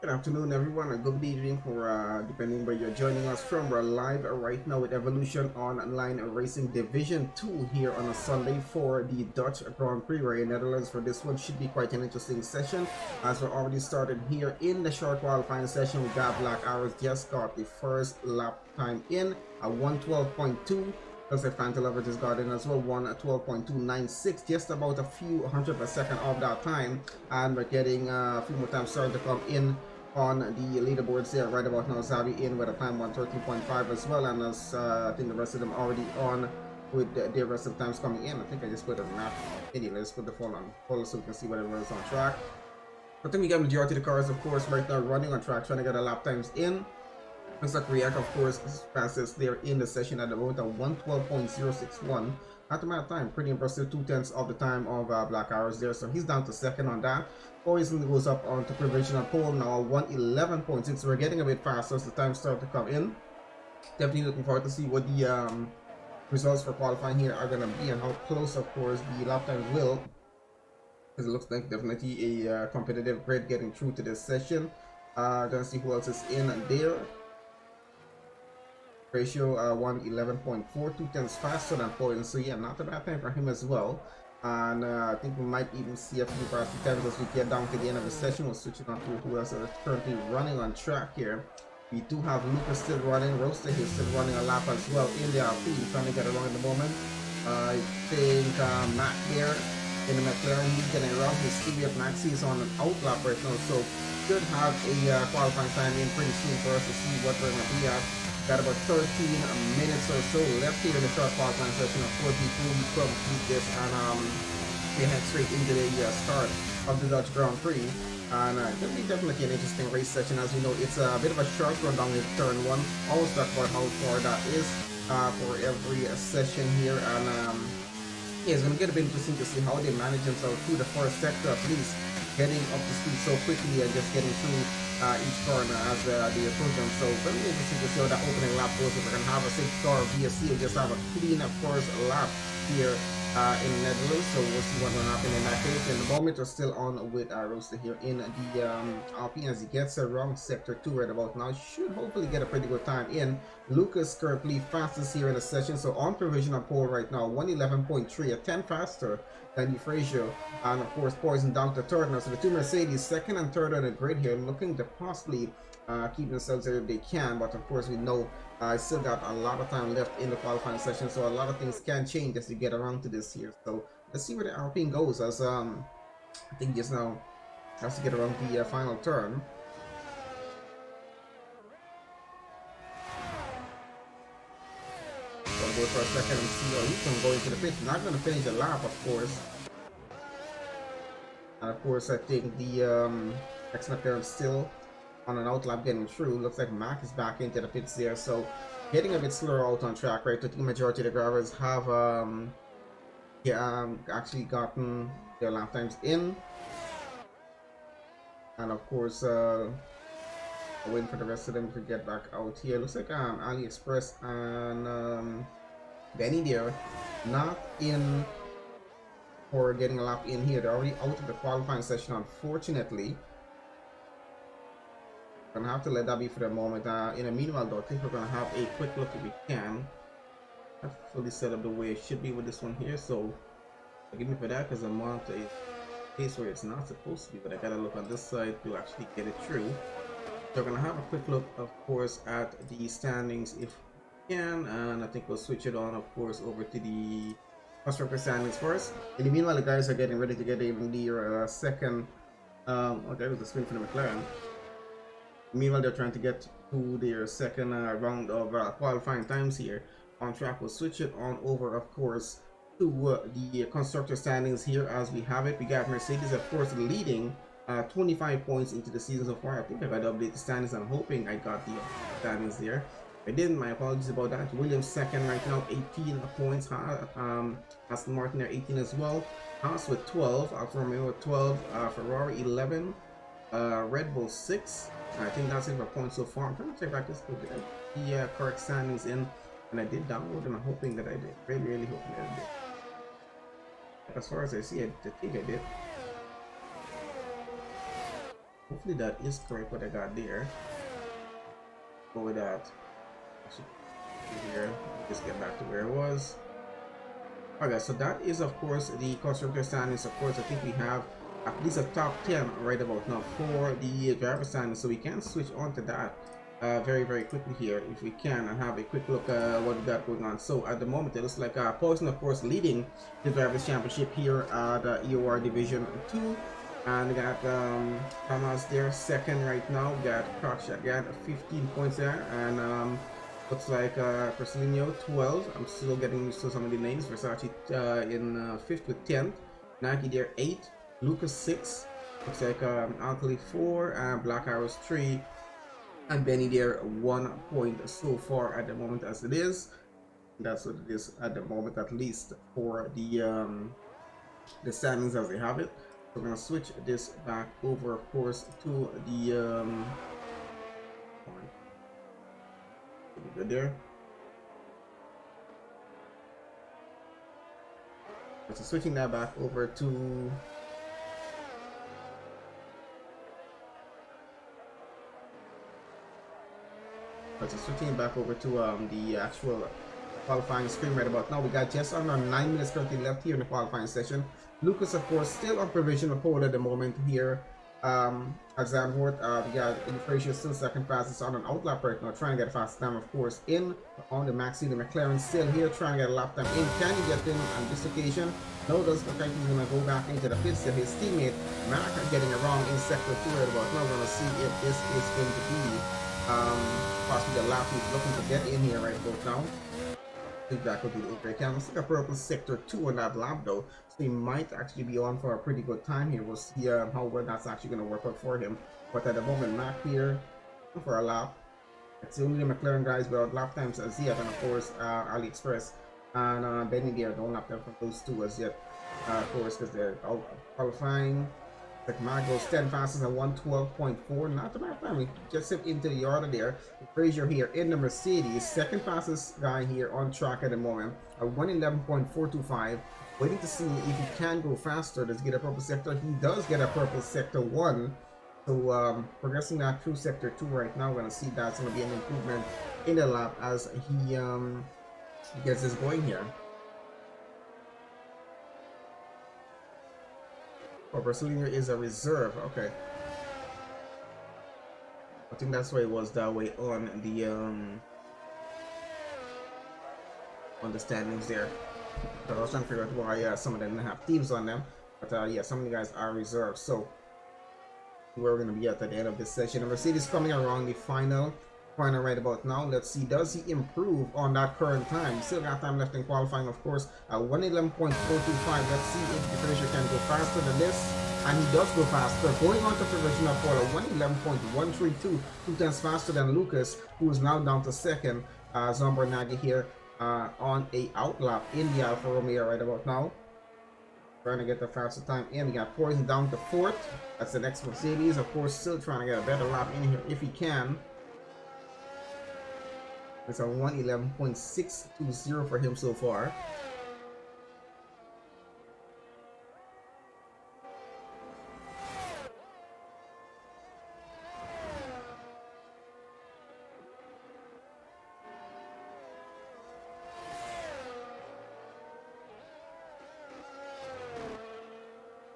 Good afternoon, everyone, or good evening for depending where you're joining us from. We're live right now with Evolution Online Racing Division 2 here on a Sunday for the Dutch Grand Prix. We're in Netherlands for this one. Should be quite an interesting session as we're already started here in the short qualifying session. We got Black Arrows just got the first lap time in at 112.2. Looks like Phantom Lover just got in as well, 112.296, just about a few hundred per second of that time. And we're getting a few more times starting to come in on the leaderboards there right about now. Zavi in with a time 113.5 as well, and as I think the rest of them already on with the rest of the times coming in. I think I just put a map. Anyway, let's put the phone on hold so we can see whatever is on track. I think we got majority of the cars, of course, right now running on track, trying to get the lap times in. Looks like React, of course, is fastest there in the session at about a 112.061. Not a bad time, pretty impressive. 2/10 of the time of Black Arrows there, so he's down to second on that. Poison goes up onto provisional pole now, 111.6. We're getting a bit faster as the time start to come in. Definitely looking forward to see what the results for qualifying here are going to be and how close, of course, the lap times will. Because it looks like definitely a competitive grid getting through to this session. Gonna see who else is in there. Ratio 111.42 times faster than Poison, so yeah, not a bad time for him as well. And I think we might even see a few faster times as we get down to the end of the session. We'll switch it on to who else is currently running on track here. We do have Lucas still running, Roaster here still running a lap as well in the RP, trying to get along at the moment. I think Matt here in the McLaren, he's getting around. His Stevie Max is on an out lap right now, so should have a qualifying time in pretty soon for us to see what we're going to be at. Got about 13 minutes or so left here in the short qualifying session. Of course, before we complete this and we head straight into the start of the Dutch Grand Prix. And definitely an interesting race session. As you know, it's a bit of a short run down in turn one. Always talk about how far that is for every session here. And yeah, it's going to get a bit interesting to see how they manage themselves through the first sector at least, getting up to speed so quickly and just getting through each corner as they approach them. So very interesting to see how that opening lap goes. If we're going to have a 6-car VSC and just have a clean first lap here in the Netherlands, so we'll see what's going to happen in that case. In the moment, we're still on with Roaster here in the Alpine as he gets around sector 2 right about now. Should hopefully get a pretty good time in. Lucas currently fastest here in the session, so on provisional pole right now, 111.3, a 10 faster than Frazier, and of course Poison down to third now. So the two Mercedes, second and third on the grid here, looking to possibly keep themselves there if they can, but of course we know I still got a lot of time left in the qualifying session, so a lot of things can change as you get around to this here. So let's see where the Alpine goes, as I think just now has to get around the final turn. So I'll go for a second and see how he can go into the pit. Not going to finish the lap, of course. And of course, I think the X-McLaren still on an outlap getting through. Looks like Mac is back into the pits there, so getting a bit slower out on track, right? I think the majority of the drivers have actually gotten their lap times in, and of course waiting for the rest of them to get back out here. Looks like AliExpress and Benny there not in for getting a lap in here. They're already out of the qualifying session, unfortunately. Gonna have to let that be for the moment. In the meanwhile though, I think we're gonna have a quick look if we can. I've fully set up the way it should be with this one here, so forgive me for that because I'm on a place where it's not supposed to be, but I gotta look on this side to actually get it through. So we're gonna have a quick look, of course, at the standings if we can, and I think we'll switch it on, of course, over to the constructor standings first. In the meanwhile, the guys are getting ready to get even the second okay, it was a spin for the McLaren. Meanwhile, they're trying to get to their second round of qualifying times here on track. We'll switch it on over, of course, to the constructor standings here as we have it. We got Mercedes, of course, leading 25 points into the season so far. I think I got to update the standings. I'm hoping I got the standings there. If I didn't, my apologies about that. Williams second right now, 18 points. Aston Martin there, 18 as well. Haas with 12, Alfa Romeo with 12, Ferrari 11, Red Bull 6. I think that's it for points so far. I'm trying to check back this quick. The correct standings in, and I did download them. I'm hoping that I did. Really hoping that I did. As far as I see, I think I did. Hopefully that is correct what I got there. Go with that. Here, just get back to where it was. Okay, so that is of course the constructor standings. Of course, I think we have at least a top 10 right about now for the driver standings, so we can switch on to that very quickly here if we can and have a quick look at what we got going on. So at the moment it looks like Poison of course leading the drivers championship here at EOR division 2, and we got Thomas there second right now. We got Crotch again 15 points there, and looks like Persilino 12. I'm still getting used to some of the names. Versace in 5th with 10th. Nike there 8. Lucas 6. Looks like Alkali 4. And Black Arrows 3. And Benny there 1 point so far at the moment as it is. That's what it is at the moment, at least for the standings as they have it. So we're gonna switch this back over, of course, to the good there. So switching that back over to switching it back over to the actual qualifying screen right about now. We got just under 9 minutes currently left here in the qualifying session. Lucas, of course, still on provisional pole at the moment here. At Zandvoort, we got Frazier still second fastest on an outlap right now, trying to get a fast time, of course, in on the Maxi. The McLaren still here, trying to get a lap time in. Can he get in on this occasion? No, does look like he's going to go back into the pits. His teammate Mac getting it wrong in sector 2 right about now. We're going to see if this is going to be possibly the lap he's looking to get in here right about now. Back will be the overhead cam. Looks like a purple sector 2 on that lap though, so he might actually be on for a pretty good time here. We'll see how well that's actually going to work out for him. But at the moment, Mac here for a lap. It's only the McLaren guys without lap times as yet, and of course AliExpress and Benny there don't lap time from those two as yet, of course, because they're out qualifying. Like Mac goes 10 fastest at 112.4, not the bad time. We just slipped into the order there. Frazier here in the Mercedes, second fastest guy here on track at the moment at 111.425. Waiting to see if he can go faster. Does he get a purple sector? He does get a purple sector 1. So progressing that through sector 2 right now. We're gonna see that's gonna be an improvement in the lap as he gets this going here. Oh, Brasilia is a reserve. Okay. I think that's why it was that way on the standings there. But I was trying to figure out why some of them didn't have teams on them. But yeah, some of the guys are reserved. So where we're gonna be at the end of this session. The Mercedes coming around the final right about now. Let's see, does he improve on that current time? Still got time left in qualifying, of course, at 111.425. Let's see if the finisher can go faster than this, and he does go faster, going on to provisional pole at 111.132, 2 tenths faster than Lucas, who is now down to second. Zombernaghi here on a outlap in the Alfa Romeo right about now, trying to get the faster time in. We got Poison down to 4th. That's the next Mercedes, of course, still trying to get a better lap in here if he can. It's a 111.620 for him so far.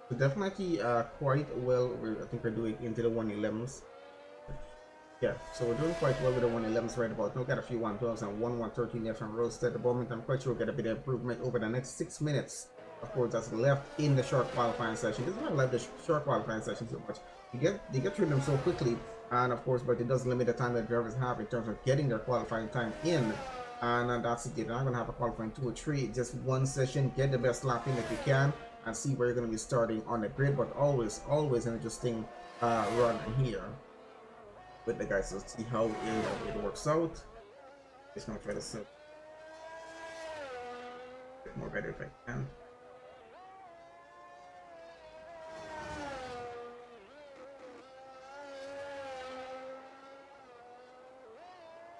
So definitely quite well. I think we're doing into the 111s. Yeah, so we're doing quite well with the 111s right about now. Got a few 112s and 113 there from Roast at the moment. I'm quite sure we'll get a bit of improvement over the next 6 minutes. Of course, that's left in the short qualifying session. This is why I love the short qualifying session so much. They get through them so quickly, and of course, but it does limit the time that drivers have in terms of getting their qualifying time in. And that's it. You're not gonna have a qualifying 2 or 3. Just one session. Get the best lap in if you can, and see where you're gonna be starting on the grid. But always an interesting run here with the guys. So let's see how it works out. Just gonna try to set a bit more better if I can.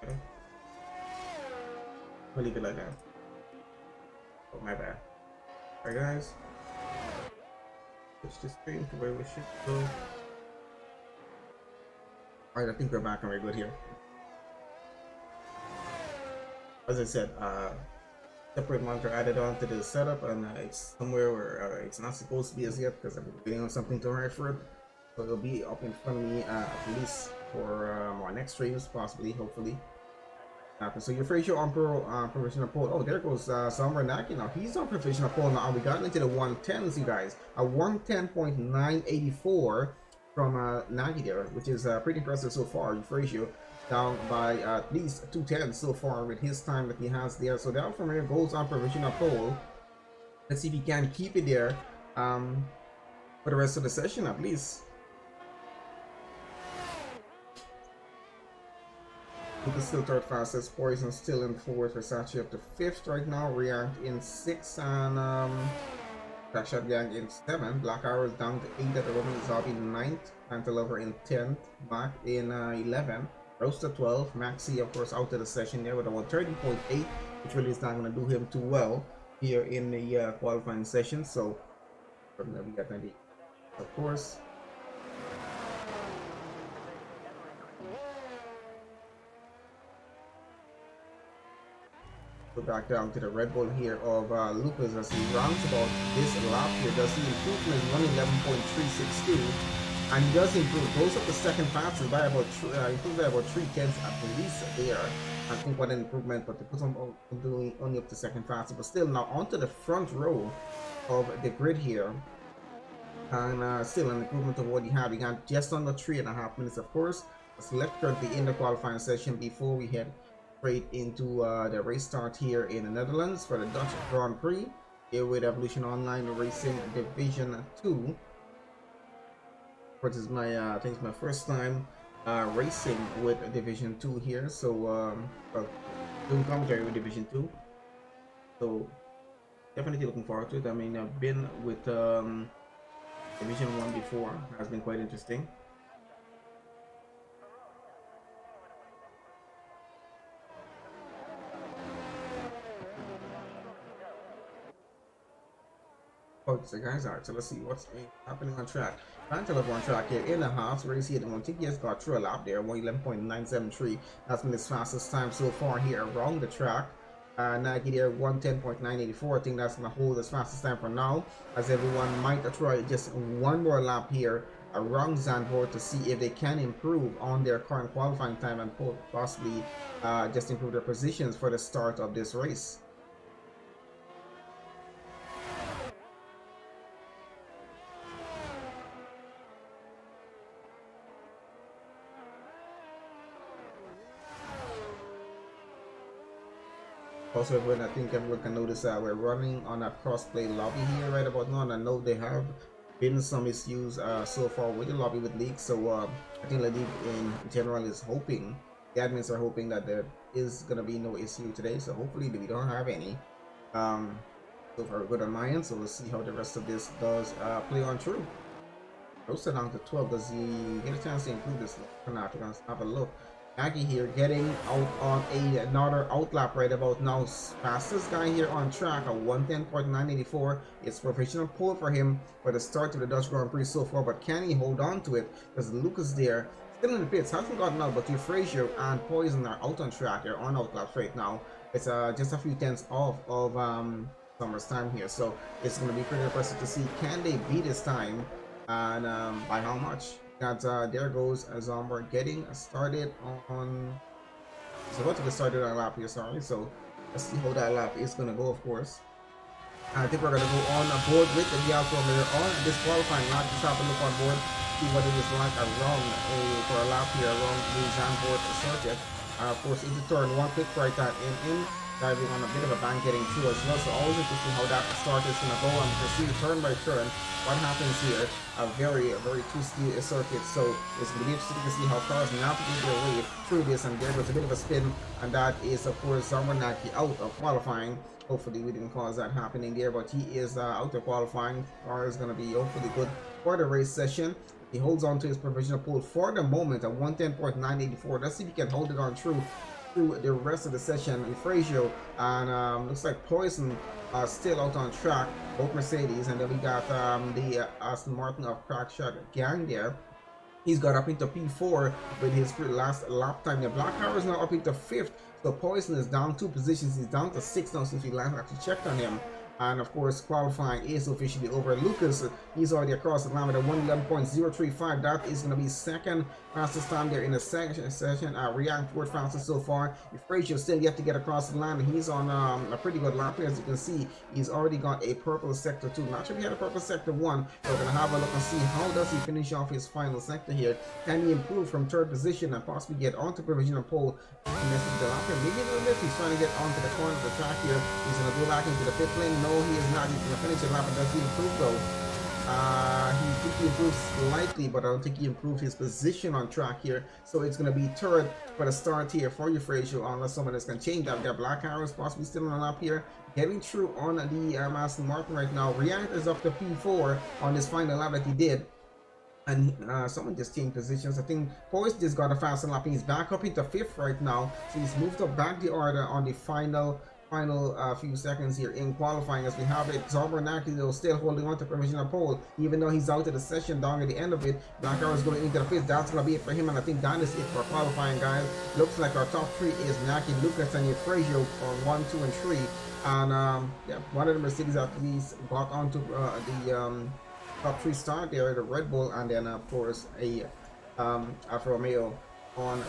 Okay. We'll leave it like that. Oh, my bad. Alright guys, switch the screen to where we should go. All right, I think we're back and we're good here. As I said, separate monitor added on to the setup, and it's somewhere where it's not supposed to be as yet because I'm waiting on something to arrive for it. So it'll be up in front of me at least for our next streams, possibly, hopefully. So your Frazier on provisional poll. Oh, there goes Summer Naki now. He's on provisional poll now. We got into the 110s, you guys. A 110.984 from Naki there, which is pretty impressive so far. Frazier down by at least 210 so far with his time that he has there. So down from here goes on provisional poll. Let's see if he can keep it there for the rest of the session at least. Lucas still third fastest, Poison still in fourth, Versace up to fifth right now, React in sixth, and Crackshot Gang in seventh, Black Arrows down to 8 at the moment, Zombie in ninth, Pantalover in 10th, Mac in 11th, Roaster 12, Maxi of course out of the session there with a 130.8, which really is not going to do him too well here in the qualifying session. So from there we got 90 of course. Go back down to the Red Bull here of Lucas as he rounds about this lap here. Does he improve from his 111.362, and he does improve, goes up the second fastest by about improved by about 3/10 at least there. I think what an improvement, but they put him doing only up to second fastest, but still now onto the front row of the grid here, and still an improvement of what he had. We got just under 3.5 minutes, of course. It's left currently in the qualifying session before we head straight into the race start here in the Netherlands for the Dutch Grand Prix here with Evolution Online Racing Division 2. This is my I think it's my first time racing with Division 2 here, so doing commentary with Division 2, so definitely looking forward to it. I mean, I've been with Division 1 before, has been quite interesting. So guys, alright, so let's see what's happening on track. Pantalover on track here in the house race here. I think he has got through a lap there, 111.973. That's been his fastest time so far here around the track. Nike there 110.984. I think that's gonna hold his fastest time for now, as everyone might try just one more lap here around Zandvoort to see if they can improve on their current qualifying time and possibly just improve their positions for the start of this race. Also, everyone, I think everyone can notice that we're running on a crossplay lobby here right about now, and I know there have been some issues so far with the lobby with leaks, so I think the league in general is hoping, the admins are hoping that there is going to be no issue today, so hopefully we don't have any. So far good on my end, so we'll see how the rest of this does play on through. Roasted down to 12, does he get a chance to improve this or not? We're going to have a look. Maggie here getting out on another outlap right about now. Fastest guy here on track, a 110.984. It's professional pole for him for the start of the Dutch Grand Prix so far, but can he hold on to it? Because Lucas there, still in the pits, hasn't gotten out, but Frazier and Poison are out on track. They're on outlaps right now. It's just a few tenths off of Summer's time here, so it's going to be pretty impressive to see, can they beat this time, and by how much? There goes Zomber getting started on. It's about to get started on a lap here, sorry. So let's see how that lap is gonna go, of course. I think we're gonna go on board with the Alpha Mirror on this qualifying lap. Just have a look on board, see what it is like around for a lap here around the Zandvoort circuit. Of course, into turn one, quick right that in. Diving on a bit of a bank, getting through as well, so always interesting how that start is going to go, and to see turn by turn what happens here. A very twisty circuit, so it's going to be interesting to see how cars navigate their way through this. And there was a bit of a spin, and that is of course Zamanaki out of qualifying. Hopefully we didn't cause that happening there, but he is out of qualifying. Car is going to be hopefully good for the race session. He holds on to his provisional pole for the moment at 110.984. Let's see if he can hold it on through the rest of the session. Frazier and looks like Poison are still out on track, both Mercedes, and then we got the Aston Martin of Crackshot Gang there. He's got up into P4 with his last lap time. The Black Arrow is now up into 5th. So Poison is down 2 positions. He's down to 6 now since we last actually checked on him. And of course, qualifying is officially over. Lucas, he's already across the line with a 111.035. That is going to be second fastest time there in the second session. React fourth fastest so far. Frazier still yet to get across the line. He's on a pretty good lap here. As you can see, he's already got a purple sector 2. Not sure if he had a purple sector 1. We're going to have a look and see how does he finish off his final sector here. Can he improve from 3rd position and possibly get onto provisional pole? Maybe a little bit. He's trying to get onto the corner of the track here. He's going to go back into the pit lane. No, he is not. He's going to finish the lap. And does he improve though? He improved slightly, but I don't think he improved his position on track here. So it's going to be 3rd for the start here for you, Frazier, unless someone else can change that. Got Black Arrows possibly still on the lap here. Getting through on the Aston Martin right now. React is up to P4 on this final lap that he did. And someone just changed positions. I think Poise just got a faster lap. He's back up into 5th right now. So he's moved up back the order on the final few seconds here in qualifying as we have it. Zorbernacki though still holding on to provisional pole, even though he's out of the session down at the end of it. Black Arrow is going into the 5th. That's going to be it for him, and I think that is it for qualifying, guys. Looks like our top 3 is Naki, Lucas, and Frazier for 1, 2, and 3. And yeah, one of the Mercedes at least got onto the top 3 start there, the Red Bull, and then of course a Alfa Romeo on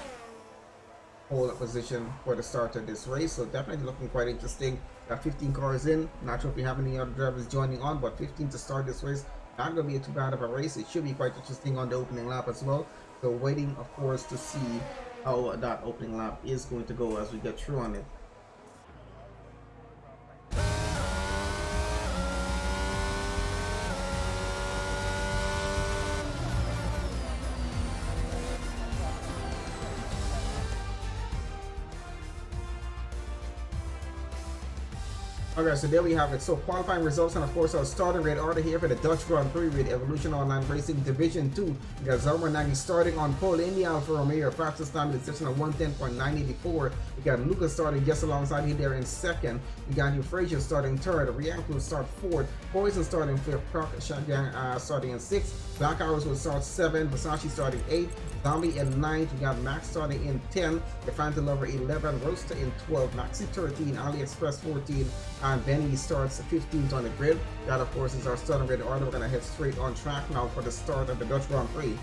pole position for the start of this race. So definitely looking quite interesting. Got 15 cars in. Not sure if we have any other drivers joining on, but 15 to start this race. Not going to be too bad of a race. It should be quite interesting on the opening lap as well. So waiting, of course, to see how that opening lap is going to go as we get through on it. Okay, so there we have it. So qualifying results, and of course our starting grid order here for the Dutch Grand Prix with Evolution Online Racing Division 2. We got Zorbernacki starting on pole in the Alfa Romeo, fastest time in the session of 110.984. We got Lucas starting just alongside him there in 2nd. We got Frazier starting 3rd. React will start 4th. Poison starting 5th. Croc Shotgun starting in 6th. Black Arrows will start 7th. Versace starting 8th. Zombie in 9th. We got Max starting in 10th. The Phantom Lover 11th. Roaster in 12th. Maxi 13th. AliExpress 14th. And Benny starts 15th on the grid. That of course is our starting grid order. We're going to head straight on track now for the start of the Dutch Grand Prix.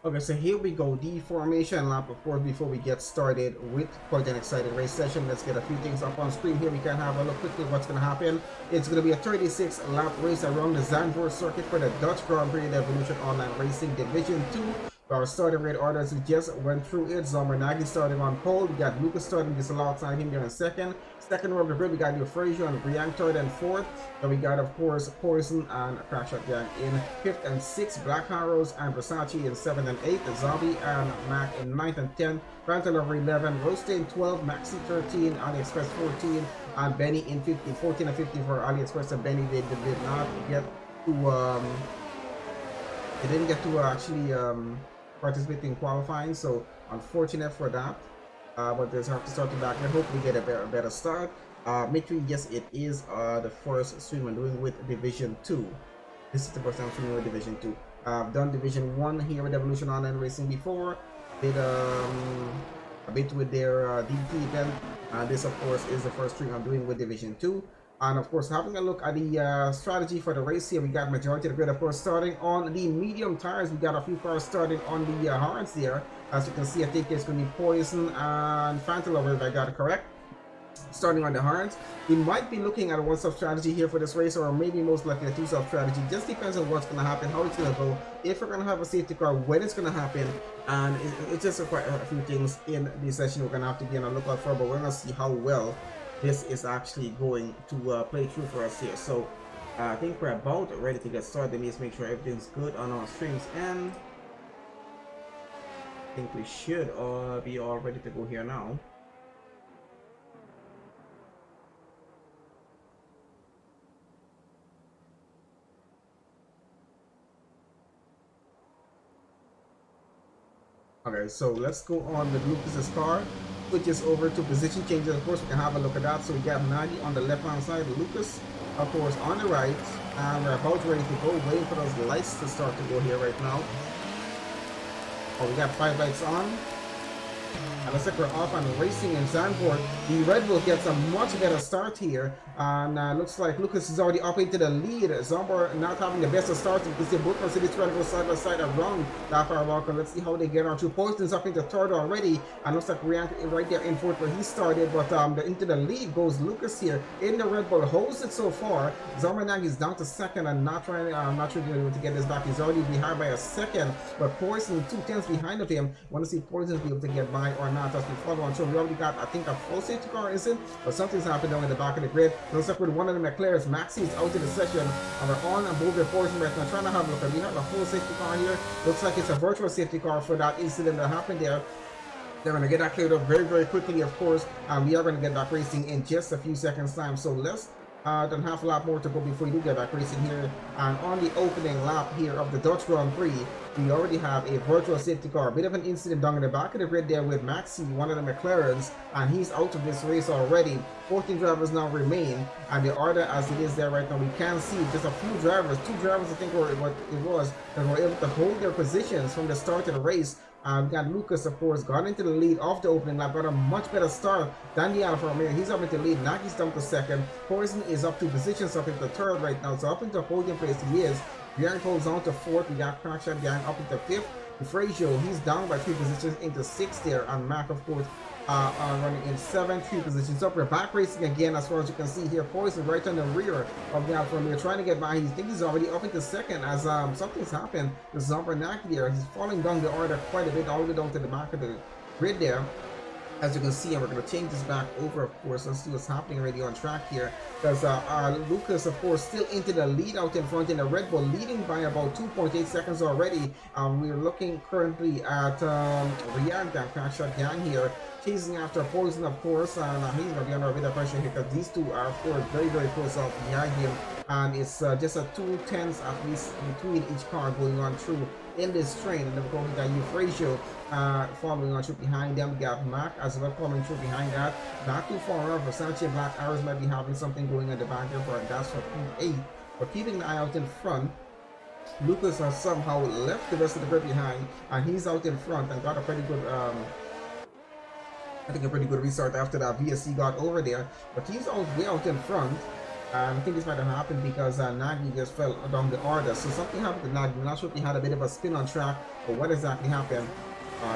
Okay, so here we go, the formation lap, of course, before we get started with quite an exciting race session. Let's get a few things up on screen here. We can have a look quickly what's going to happen. It's going to be a 36 lap race around the Zandvoort circuit for the Dutch Grand Prix, the Evolution Online Racing Division 2. Our starting red orders, we just went through it. Zombernagi starting on pole. We got Lucas starting this alongside him there in second. Second row of the grid, we got New Frazier and Brian third and fourth. Then we got, of course, Poison and Crackshot Gang in fifth and sixth. Black Arrows and Versace in seventh and eighth. Zombie and Mac in ninth and 10th. Phantom over 11. Roasting 12. Maxi 13. AliExpress 14. And Benny in 15. 14 and 15 for AliExpress and Benny. They did not get to they didn't get to actually participate in qualifying, so unfortunate for that. But they have to start the back and hopefully get a better start. Make sure, yes, it is the first stream I'm doing with Division 2. This is the first time streaming with Division 2. I've done Division 1 here with Evolution Online Racing before. Did a bit with their DT event. This, of course, is the first stream I'm doing with Division 2. And of course, having a look at the strategy for the race here, we got majority of the grid, of course, starting on the medium tires. We got a few cars starting on the hards there. As you can see, I think it's going to be Poison and Phantom, if I got it correct. Starting on the hards, we might be looking at a one-stop strategy here for this race, or maybe most likely a two-stop strategy. Just depends on what's going to happen, how it's going to go, if we're going to have a safety car, when it's going to happen, and it's just quite a few things in the session we're going to have to be on the lookout for. But we're going to see how well this is actually going to play through for us here. So I think we're about ready to get started. Let me just make sure everything's good on our streams, and I think we should be all ready to go here now. Okay, so let's go on with Lucas's car, which is over to position changes. Of course, we can have a look at that. So we got Nagi on the left hand side, Lucas, of course, on the right, and we're about ready to go, waiting for those lights to start to go here right now. Oh, we got 5 lights on. And looks like we're off and racing in Zandvoort. The Red Bull gets a much better start here, and looks like Lucas is already up into the lead. Zomber not having the best of starts. You can see both Mercedes trying to go side by side around that far walk. Let's see how they get on. Two Poison's up into third already, and looks like Rian right there in fourth where he started. But into the lead goes Lucas here in the Red Bull, holds it so far. Zombernag is down to second and not sure to get this back. He's already behind by a second, but Poison 2 tenths behind of him. Want to see Poison be able to get by or not as we follow on. So we already got, I think, a full safety car, is it? But something's happened down in the back of the grid. Looks like with one of the McLarens, Maxi is out of the session, and we're on and moving Poison right now, trying to have a look at. We have a full safety car here. Looks like it's a virtual safety car for that incident that happened there. They're going to get that cleared up very, very quickly, of course, and we are going to get back racing in just a few seconds time. So let's don't have a lot more to go before we do get back racing here. And on the opening lap here of the Dutch Grand Prix, we already have a virtual safety car. A bit of an incident down in the back of the grid there with Maxi, one of the McLarens, and he's out of this race already. 14 drivers now remain, and the order as it is there right now, we can see just a few drivers, 2 drivers I think were what it was, that were able to hold their positions from the start of the race. We got Lucas, of course, got into the lead off the opening lap, got a much better start than the Alfa Romeo. He's up into the lead. Nagi's down to second. Poison is up 2 positions, up into third right now. So up into podium place he is. Bjorn holds on to fourth. We got Crackshot Gang up into fifth. Frazier, he's down by 3 positions into sixth there. And Mac, of course, running in 7th, 3 positions up. We're back racing again, as far as you can see here. Poison right on the rear of the Alfa Romeo, trying to get by. He thinks he's already up into second as something's happened to Zombernag there. He's falling down the order quite a bit, all the way down to the back of the grid there. As you can see, and we're going to change this back over, of course. Let's see what's happening already on track here. Because Lucas, of course, still into the lead out in front in the Red Bull, leading by about 2.8 seconds already. We're looking currently at Riyad Gang, Crackshot Gang here, chasing after Poison, of course. And he's going to be under a bit of pressure here because these two are, of course, very, very close up behind him. And it's just a 2 tenths at least between each car going on through in this train. And then we're going to get Frazier following on through behind them. We got Mac as well coming through behind that. Not too far off. Versace and Black Arrows might be having something going in the back here, but that's for P8. But keeping an eye out in front, Lucas has somehow left the rest of the grid behind, and he's out in front and got a pretty good I think a pretty good restart after that VSC got over there. But he's way out in front. I think this might have happened because Nagy just fell down the order. So something happened to Nagy. I'm not sure if he had a bit of a spin on track or what exactly happened.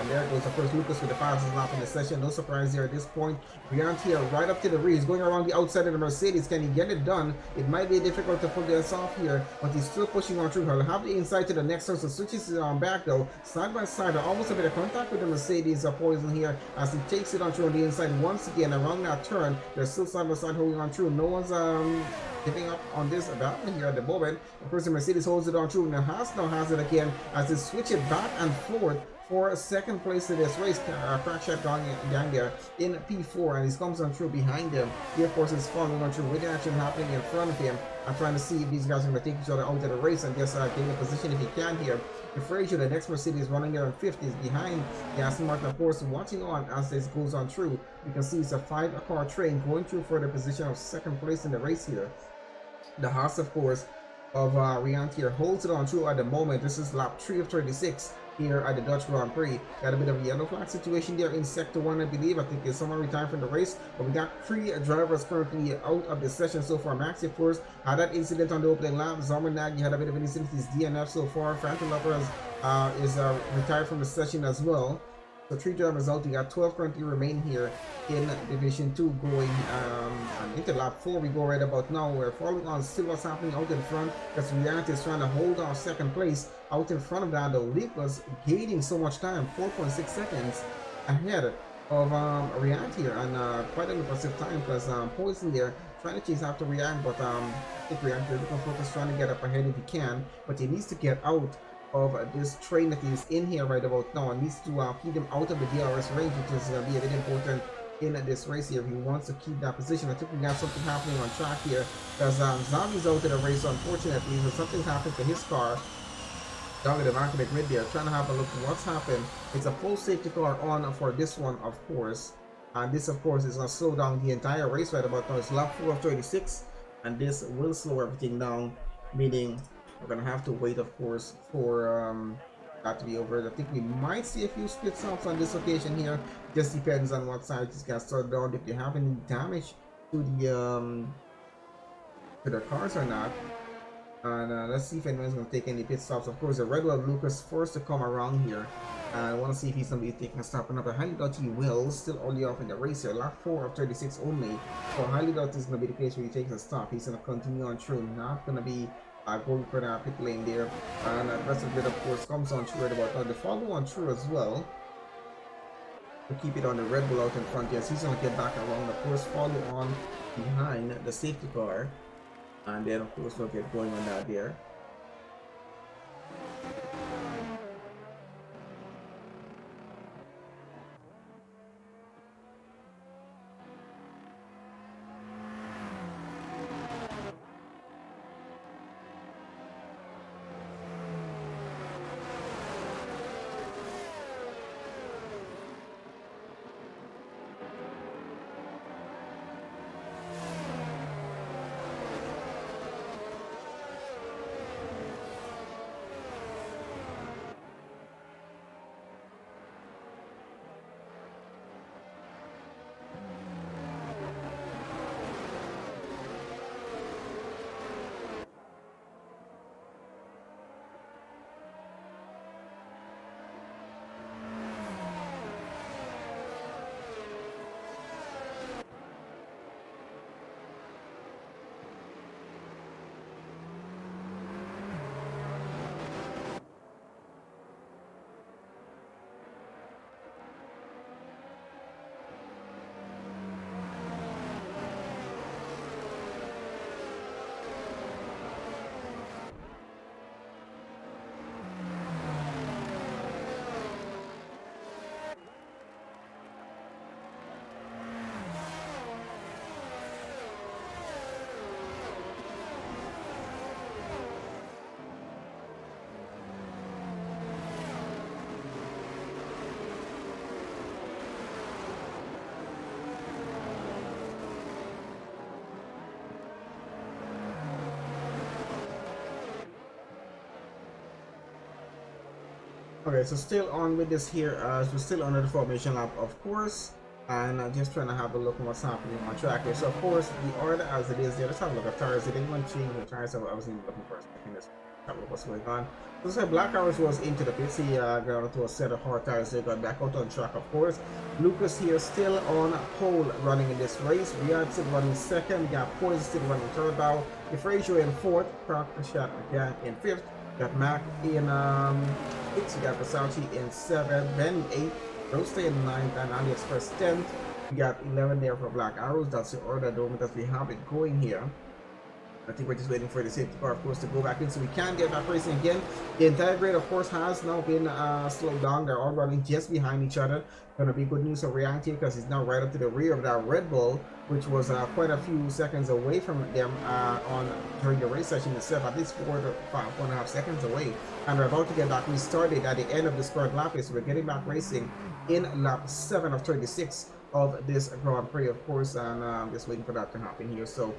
There goes, of course, Lucas with the fastest lap in the session. No surprise there at this point. Beyond here, right up to the rear. He's going around the outside of the Mercedes. Can he get it done? It might be difficult to pull this off here, but he's still pushing on through. He'll have the inside to the next one, so switches back though. Side by side, almost a bit of contact with the Mercedes Poison here as he takes it on through on the inside once again around that turn. They're still side by side holding on through. No one's giving up on this battle here at the moment. Of course, the Mercedes holds it on through, and the Haas now has it again as they switch it back and forth for a second place in this race. Crackshot down there in P4, and he comes on through behind him. He, of course, is following on through with the action happening in front of him. I'm trying to see if these guys are going to take each other out of the race and just gain a position if he can here. The Frazier, the next Mercedes running there in 50, is behind the Aston Martin, of course, watching on as this goes on through. You can see it's a 5-car train going through for the position of second place in the race here. The Haas, of course, of Riant here holds it on through at the moment. This is lap 3 of 36 here at the Dutch Grand Prix. Got a bit of a yellow flag situation there in sector 1, I believe. I think someone retired from the race, but we got 3 drivers currently out of the session so far. Maxi, of course, had that incident on the opening lap. Zarmanagi had a bit of an incident. He's DNF so far. Phantom Lovers is retired from the session as well. So 3 drivers out. We got 12 currently remain here in Division 2 going into lap 4 we go right about now. We're following on still what's happening out in front because Reality is trying to hold our second place out in front of that. The lead was gaining so much time, 4.6 seconds ahead of React here, and quite an impressive time because Poison there trying to chase after React, but I think React here looking focused trying to get up ahead if he can, but he needs to get out of this train that he's in here right about now, and needs to keep him out of the DRS range, which is going to be a bit important in this race here if he wants to keep that position. I think we got something happening on track here because Zombie's out of the race, unfortunately, so something's happened to his car down at the back of the grid there. Trying to have a look at what's happened. It's a full safety car on for this one, of course, and this, of course, is going to slow down the entire race right about now. It's lap 4 of 36, and this will slow everything down, meaning we're going to have to wait, of course, for that to be over. I think we might see a few split stops on this occasion here. Just depends on what side this gets started on, if you have any damage to their cars or not. And let's see if anyone's going to take any pit stops. Of course, the Red One Lucas forced to come around here. I want to see if he's going to be taking a stop or not. But highly doubt he will. Still early off in the race here. Lap 4 of 36 only. So highly doubt this is going to be the case where he takes a stop. He's going to continue on through. Not going to be going for that pit lane there. And the rest of it, of course, comes on through right about now. The follow on through as well. To keep it on the Red Bull out in front. Yes, he's going to get back around. Of course, follow on behind the safety car. And then, of course, we'll get going on that there. Okay, so still on with this here, we're still under the formation lap, of course, and just trying to have a look at what's happening on track here. So, of course, the order as it is there, let's have a look at tires. Did anyone change the tires? I was even looking for a second. What's going on? Looks like Black Arrows was into the pits. He got into a set of hard tires. They got back out on track, of course. Lucas here still on pole running in this race. Riyadh still running second. Got Poison still running third now. Frazier in fourth. Shot again in fifth. Got Mac in sixth. We got Versace in seventh. Ben eighth. Rosta in ninth. And AliExpress 10th. We got 11 there for Black Arrows. That's the order at the moment that we have it going here. I think we're just waiting for the safety car, of course, to go back in so we can get back racing again. The entire grid, of course, has now been slowed down. They're all running just behind each other. Gonna be good news for Rianti because he's now right up to the rear of that Red Bull, which was quite a few seconds away from them during the race session itself, at least 4.5 seconds away. And we're about to get back restarted at the end of this current lap. So we're getting back racing in lap 7 of 36 of this Grand Prix, of course, and I'm just waiting for that to happen here. So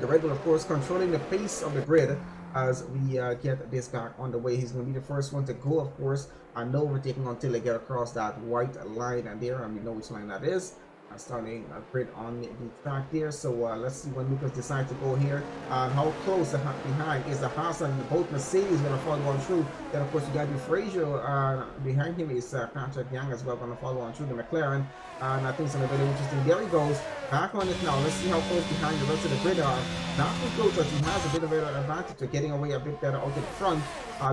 the Red Bull, of course, controlling the pace of the grid as we get this back on the way. He's going to be the first one to go, of course, and no overtaking until they get across that white line and there, and we know which line that is. Starting a grid on the track there. So let's see when Lucas decides to go here and how close behind is the Haas and both Mercedes going to follow on through. Then of course you got the Frazier behind him is Patrick Young as well, going to follow on through the McLaren, and I think it's going to be very interesting. There he goes back on it now. Let's see how close behind the rest of the grid are. Not too close, but he has a bit of an advantage to getting away a bit better out in front.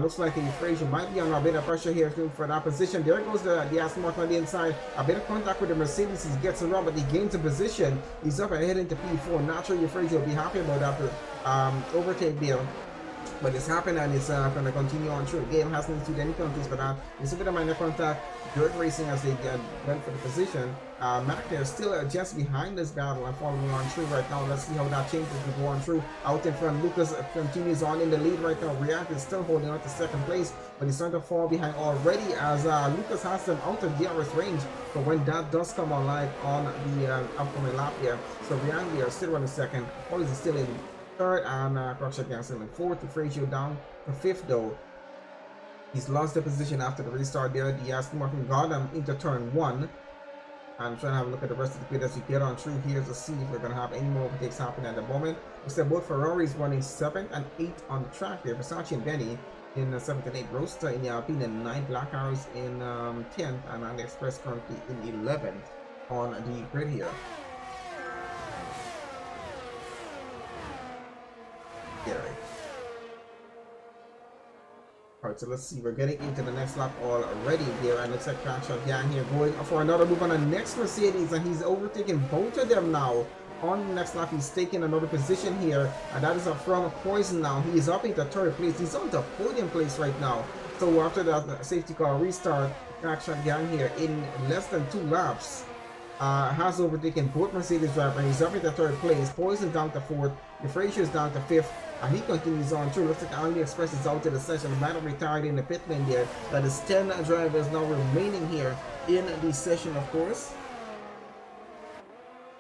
Looks like Frazier might be under a bit of pressure here for that position. There goes the Aston Martin on the inside. A bit of contact with the Mercedes. He gets around, but he gains a position. He's up ahead into P4. Naturally, Frazier will be happy about that overtake there. But it's happened and it's going to continue on through. The game hasn't received any penalties for that. It's a bit of minor contact. Dirt racing as they went for the position. Mac there still just behind this battle and following on through right now. Let's see how that changes as we go on through. Out in front, Lucas continues on in the lead right now. Riyadh is still holding on to second place, but he's starting to fall behind already as Lucas has them out of DRS range. But when that does come online on the upcoming lap here, so Riyadh here still running second. Poison is still in third, and Crutchett still in fourth. Frazier down to fifth though. He's lost the position after the restart there. The Aston Martin got him into turn 1. I'm trying to have a look at the rest of the grid as we get on through here to see if we're going to have any more overtakes happening at the moment. We said both Ferraris running 7th and 8th on the track there. Versace and Benny in 7th and 8th. Roadster in the Alpine in 9th. Black Arrows in 10th. And AliExpress currently in 11th on the grid here. Yeah, right. Alright, so let's see. We're getting into the next lap already there, and looks like Crackshot Gang here going for another move on the next Mercedes, and he's overtaking both of them now. On the next lap, he's taking another position here, and that is up from Poison now. He is up into third place. He's on the podium place right now. So after that safety car restart, Crackshot Gang here in less than 2 laps has overtaken both Mercedes drivers, and he's up into third place. Poison down to 4th. The Frazier is down to 5th. And he continues on through. Looks like AliExpress is out of the session. The battle retired in the pit lane there. That is 10 drivers now remaining here in the session, of course.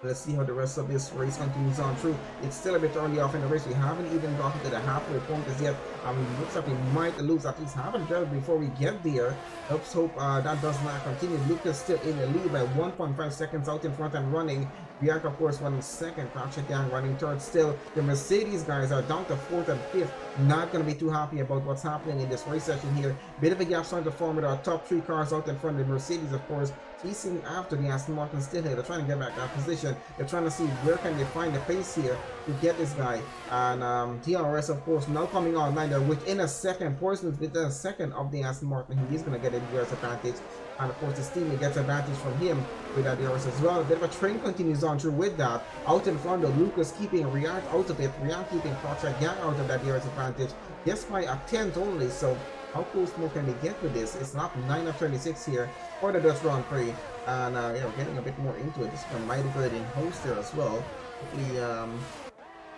Let's see how the rest of this race continues on through. It's still a bit early off in the race. We haven't even gotten to the halfway point as yet. It looks like we might lose at least half a driver before we get there. Let's hope that does not continue. Lucas still in the lead by 1.5 seconds out in front and running. Bianca, of course, running second. Patrick Young running third still. The Mercedes guys are down to 4th and 5th. Not going to be too happy about what's happening in this race session here. Bit of a gap starting to form with our top 3 cars out in front. The Mercedes, of course, chasing after the Aston Martin still here. They're trying to get back that position. They're trying to see where can they find the pace here to get this guy. And DRS, of course, now coming online. They're within a second. Poison is within a second of the Aston Martin. He is going to get a DRS advantage. And of course, his teammate gets advantage from him with that DRS as well. A bit of a train continues on through with that. Out in front of Lucas keeping Riyadh out of it. Riyadh keeping Project Gang out of that DRS advantage. Just by a 10th only. So how close more can they get with this? It's not 9 of 36 here for the Dutch Grand Prix. And yeah, we're getting a bit more into it. This is mighty good in host there as well. Hopefully,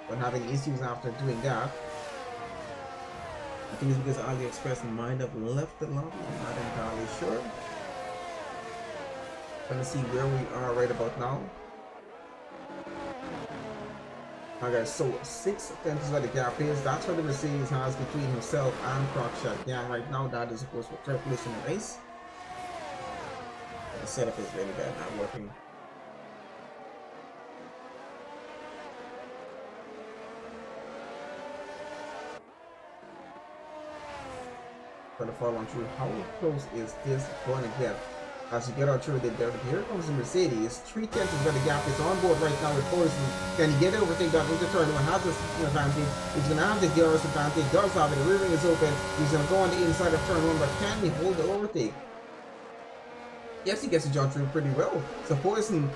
we're having issues after doing that. I think it's because AliExpress might have left the lobby. I'm not entirely sure. Trying to see where we are right about now. Okay, so 6 tenths where the gap is. That's what the Mercedes has between himself and Crackshot. Yeah, right now that is of course for third place in the race. The setup is really bad, not working. for the follow on through. How close is this going to get? As you get out through there, here comes the Mercedes. 3/10 is where the gap is on board right now with Poison. Can he get overtake that into turn one? Has this advantage. He's going to have the DRS advantage. Does have it. The rear wing is open. He's going to go on the inside of turn one, but can he hold the overtake? Yes, he gets the jump through pretty well. So Poison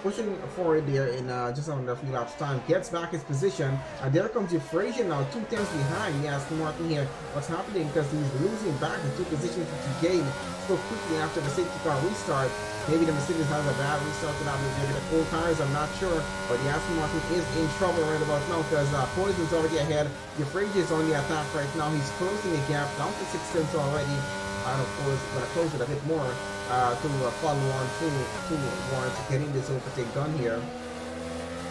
pushing forward there in just under a few laps time, gets back his position, and there comes Frazier now 2 tenths behind. He asks Martin here what's happening because he's losing back the 2 positions that he gained so quickly after the safety car restart. Maybe the Mercedes has a bad restart to that, maybe the cold tires, I'm not sure, but the Aston Martin is in trouble right about now because Poison's already ahead. Frazier is on the attack right now. He's closing the gap down to 6 tenths already, and of course going to close it a bit more to follow on to warrant getting this overtake done here.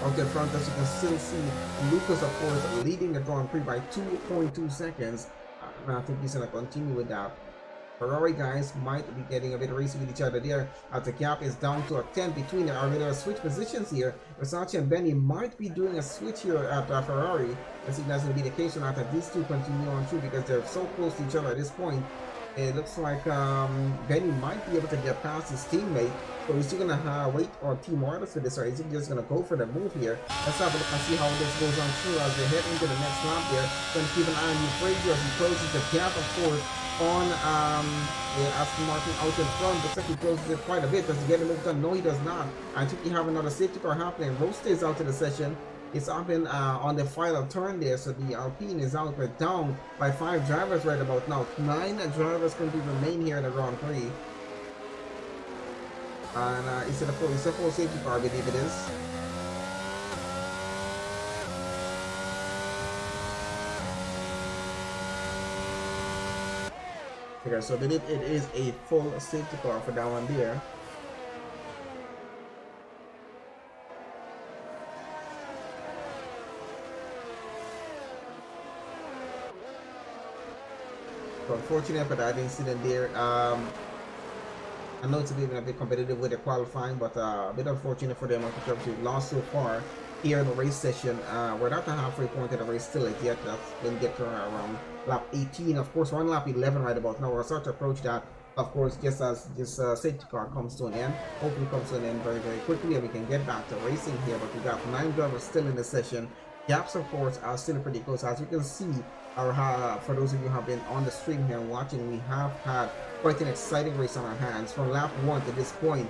Out in front, as you can still see, Lucas, of course, leading the Grand Prix by 2.2 seconds. And I think he's going to continue with that. Ferrari guys might be getting a bit racy with each other there as the gap is down to a 10 between them. Are going to switch positions here. Versace and Benny might be doing a switch here at Ferrari. I think that's going to be the case or not, that these two continue on through because they're so close to each other at this point. It looks like Benny might be able to get past his teammate. So he's still going to wait on Team Orders for this, or is he just going to go for the move here? Let's have a look and see how this goes on through as they head into the next lap there. Going to keep an eye on Frazier as he closes the gap, of course, on Aston Martin out in front. Looks like he closes it quite a bit. Does he get a move done? No, he does not. I think we have another safety car happening. Rose stays out of the session. It's up in on the final turn there, so the Alpine is out. We're down by 5 drivers right about now. 9 drivers going to remain here in the Grand Prix. And it's a full safety car, I believe it is. Okay, so I believe it is a full safety car for that one there. Unfortunate for that incident there. I know it's been a bit competitive with the qualifying, but a bit unfortunate for them because we've lost so far here in the race session. We're not the halfway point of the race still yet. That's been get to around lap 18. Of course, we're on lap 11 right about now. We'll start to approach that, of course, just as this safety car comes to an end. Hopefully comes to an end very, very quickly and we can get back to racing here. But we got 9 drivers still in the session. Gaps, of course, are still pretty close. As you can see, for those of you who have been on the stream here watching, we have had quite an exciting race on our hands from lap 1 to this point.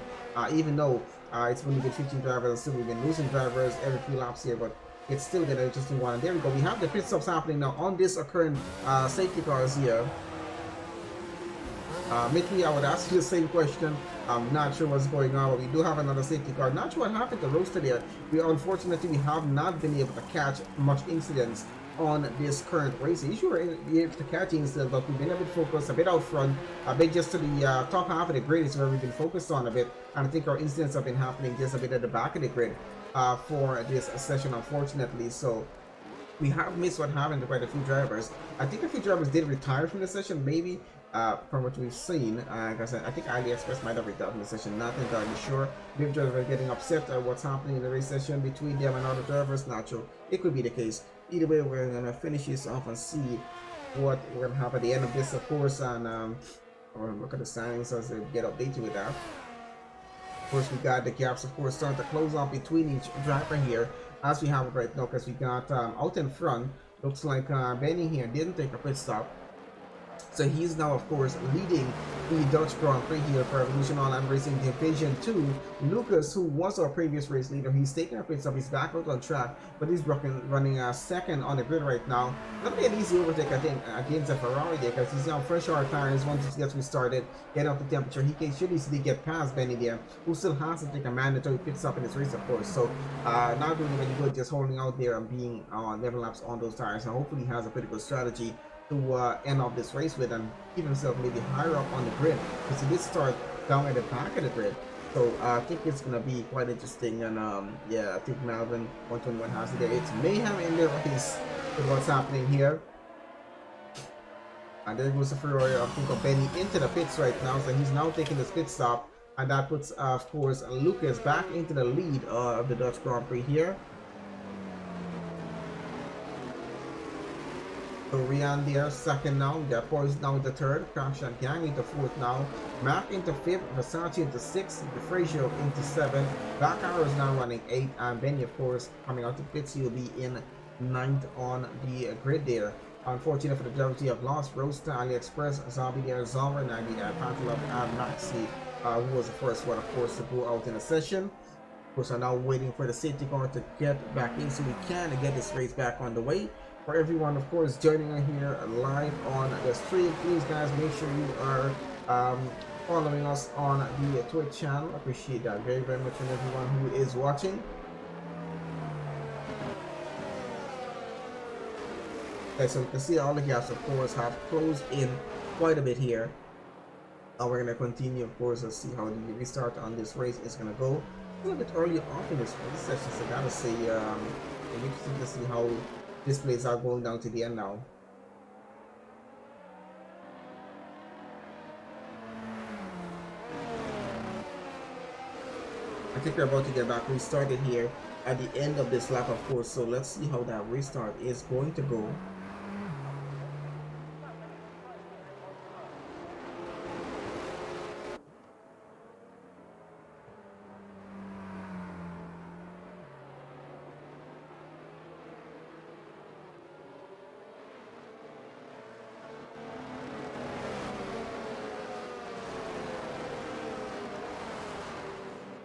Even though it's only been 15 drivers, and still we've been losing drivers every few laps here, but it's still been an interesting one. And there we go. We have the pit stops happening now on this current safety cars here. Mitri, I would ask you the same question. I'm not sure what's going on, but we do have another safety car. Not sure what happened to Roaster there. Unfortunately, we have not been able to catch much incidents on this current race. Usually we're able to catch incidents, but we've been a bit focused, a bit out front, a bit just to the top half of the grid is where we've been focused on a bit. And I think our incidents have been happening just a bit at the back of the grid for this session, unfortunately. So we have missed what happened to quite a few drivers. I think a few drivers did retire from the session, maybe. From what we've seen, like I said, I think AliExpress might have retired from the session, not entirely sure. Big drivers are getting upset at what's happening in the race session between them and other drivers. Not sure. It could be the case. Either way, we're gonna finish this off and see what we're gonna have at the end of this, of course, and or look at the signs as they get updated with that. Of course, we got the gaps, of course, starting to close off between each driver here, as we have it right now, because we got out in front. Looks like Benny here didn't take a pit stop. So he's now, of course, leading the Dutch Grand Prix here for Evolution Online Racing Division 2. Lucas, who was our previous race leader, he's taking a pit stop. He's back out on track, but he's running second on the grid right now. That'll be an easy overtake, I think, against a Ferrari there, because he's on fresh hard tires. Once he gets restarted, get up the temperature, he should easily get past Benny there, who still has to take a mandatory pit stop in this race, of course. So not doing really good, just holding out there and being on 11 laps on those tires. And hopefully he has a pretty good strategy to end off this race with and keep himself maybe higher up on the grid, because he did start down at the back of the grid. So I think it's gonna be quite interesting. And yeah, I think Melvin 121 has it there. It's mayhem in the race with what's happening here. And there goes the Ferrari, I think, of Benny into the pits right now. So he's now taking this pit stop, and that puts of course Lucas back into the lead of the Dutch Grand Prix here. So Rian there, second now. They're poised now the third. Crash and Gang into fourth now. Mac into fifth. Versace into sixth. DeFrazio into seventh. Black Arrow is now running eighth. And Benny, of course, coming out to pits. He'll be in ninth on the grid there. Unfortunately for the drivers, we have lost Roaster, AliExpress, Zombie there, Zomber, and the Pantalov, and Maxi, who was the first one, of course, to go out in the session. Of course, I'm now waiting for the safety car to get back in so we can get this race back on the way. For everyone, of course, joining us here live on the stream, please, guys, make sure you are following us on the Twitch channel. I appreciate that very, very much from everyone who is watching. Okay, so we can see all the gaps, of course, have closed in quite a bit here. We're going to continue, of course, to see how the restart on this race is going to go. A little bit early off in this session, so I gotta say, I'm interested to see how this plays out going down to the end now. I think we're about to get back restarted here at the end of this lap, of course, so let's see how that restart is going to go.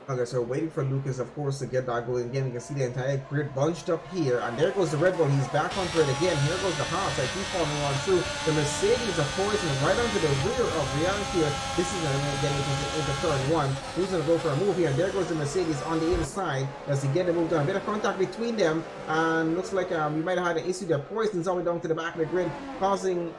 Okay, so waiting for Lucas, of course, to get that going again. You can see the entire grid bunched up here, and there goes the Red Bull. He's back onto it again. Here goes the Haas. I keep following on through. The Mercedes, of course, is right onto the rear of Rian here. This is going to get into turn one. Who's going to go for a move here? And there goes the Mercedes on the inside as he get the move done. A bit of contact between them, and looks like we might have had an issue. Their poison's all the way down to the back of the grid, causing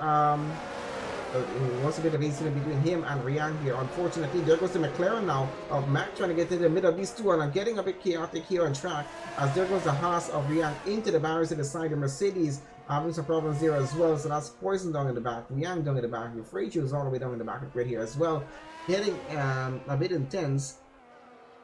once a bit of incident between him and Rian here. Unfortunately, there goes the McLaren now of Mac trying to get into the middle of these two, and I'm getting a bit chaotic here on track as there goes the Haas of Rian into the barriers to the side. The Mercedes having some problems there as well, so that's Poison down in the back, Rian down in the back, the Frazier is all the way down in the back of the grid here as well. Getting a bit intense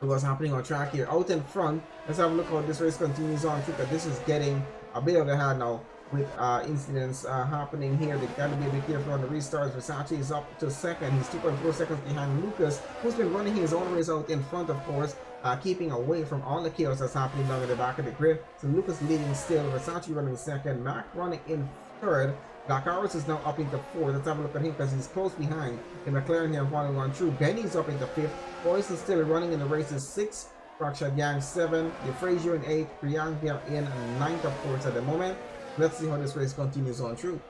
what's happening on track here. Out in front, let's have a look how this race continues on. Because this is getting a bit of the hand now with incidents happening here. They gotta be a bit careful on the restarts. Versace is up to second. He's 2.4 seconds behind Lucas, who's been running his own race out in front, of course, keeping away from all the chaos that's happening down at the back of the grid. So Lucas leading still, Versace running second, Mac running in third. Black Hours is now up into fourth. Let's have a look at him because he's close behind. The McLaren here following on through. Benny's up into fifth. Poison still running in the races sixth. Fractured Yang 7. DeFrazio in 8th. Priyank here in 9th, of course, at the moment. Let's see how this race continues on through.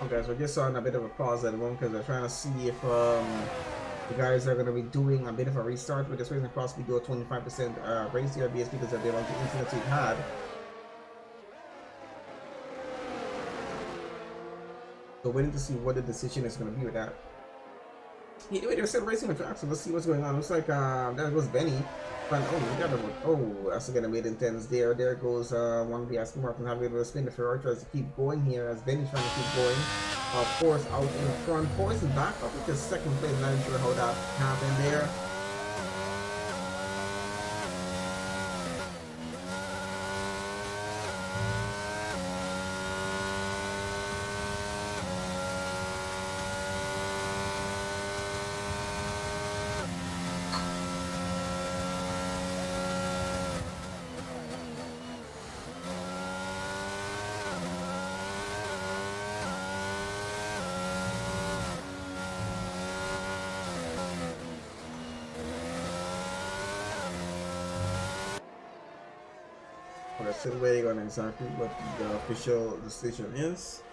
Okay, so just on a bit of a pause at the moment because they're trying to see if the guys are going to be doing a bit of a restart with this race and possibly do a 25% race here BS because of the amount of incidents we've had. So waiting to see what the decision is going to be with that. Anyway, they're still racing on track, so let's see what's going on. Looks like that was Benny. Oh, we got that's gonna be intense there. There goes one of the Aston Martin having to spin. The Ferrari tries to keep going here as Benny's trying to keep going. Of course, out in front. Poison back up into second place. Not sure how that happened there. We're still waiting on exactly what the official decision is.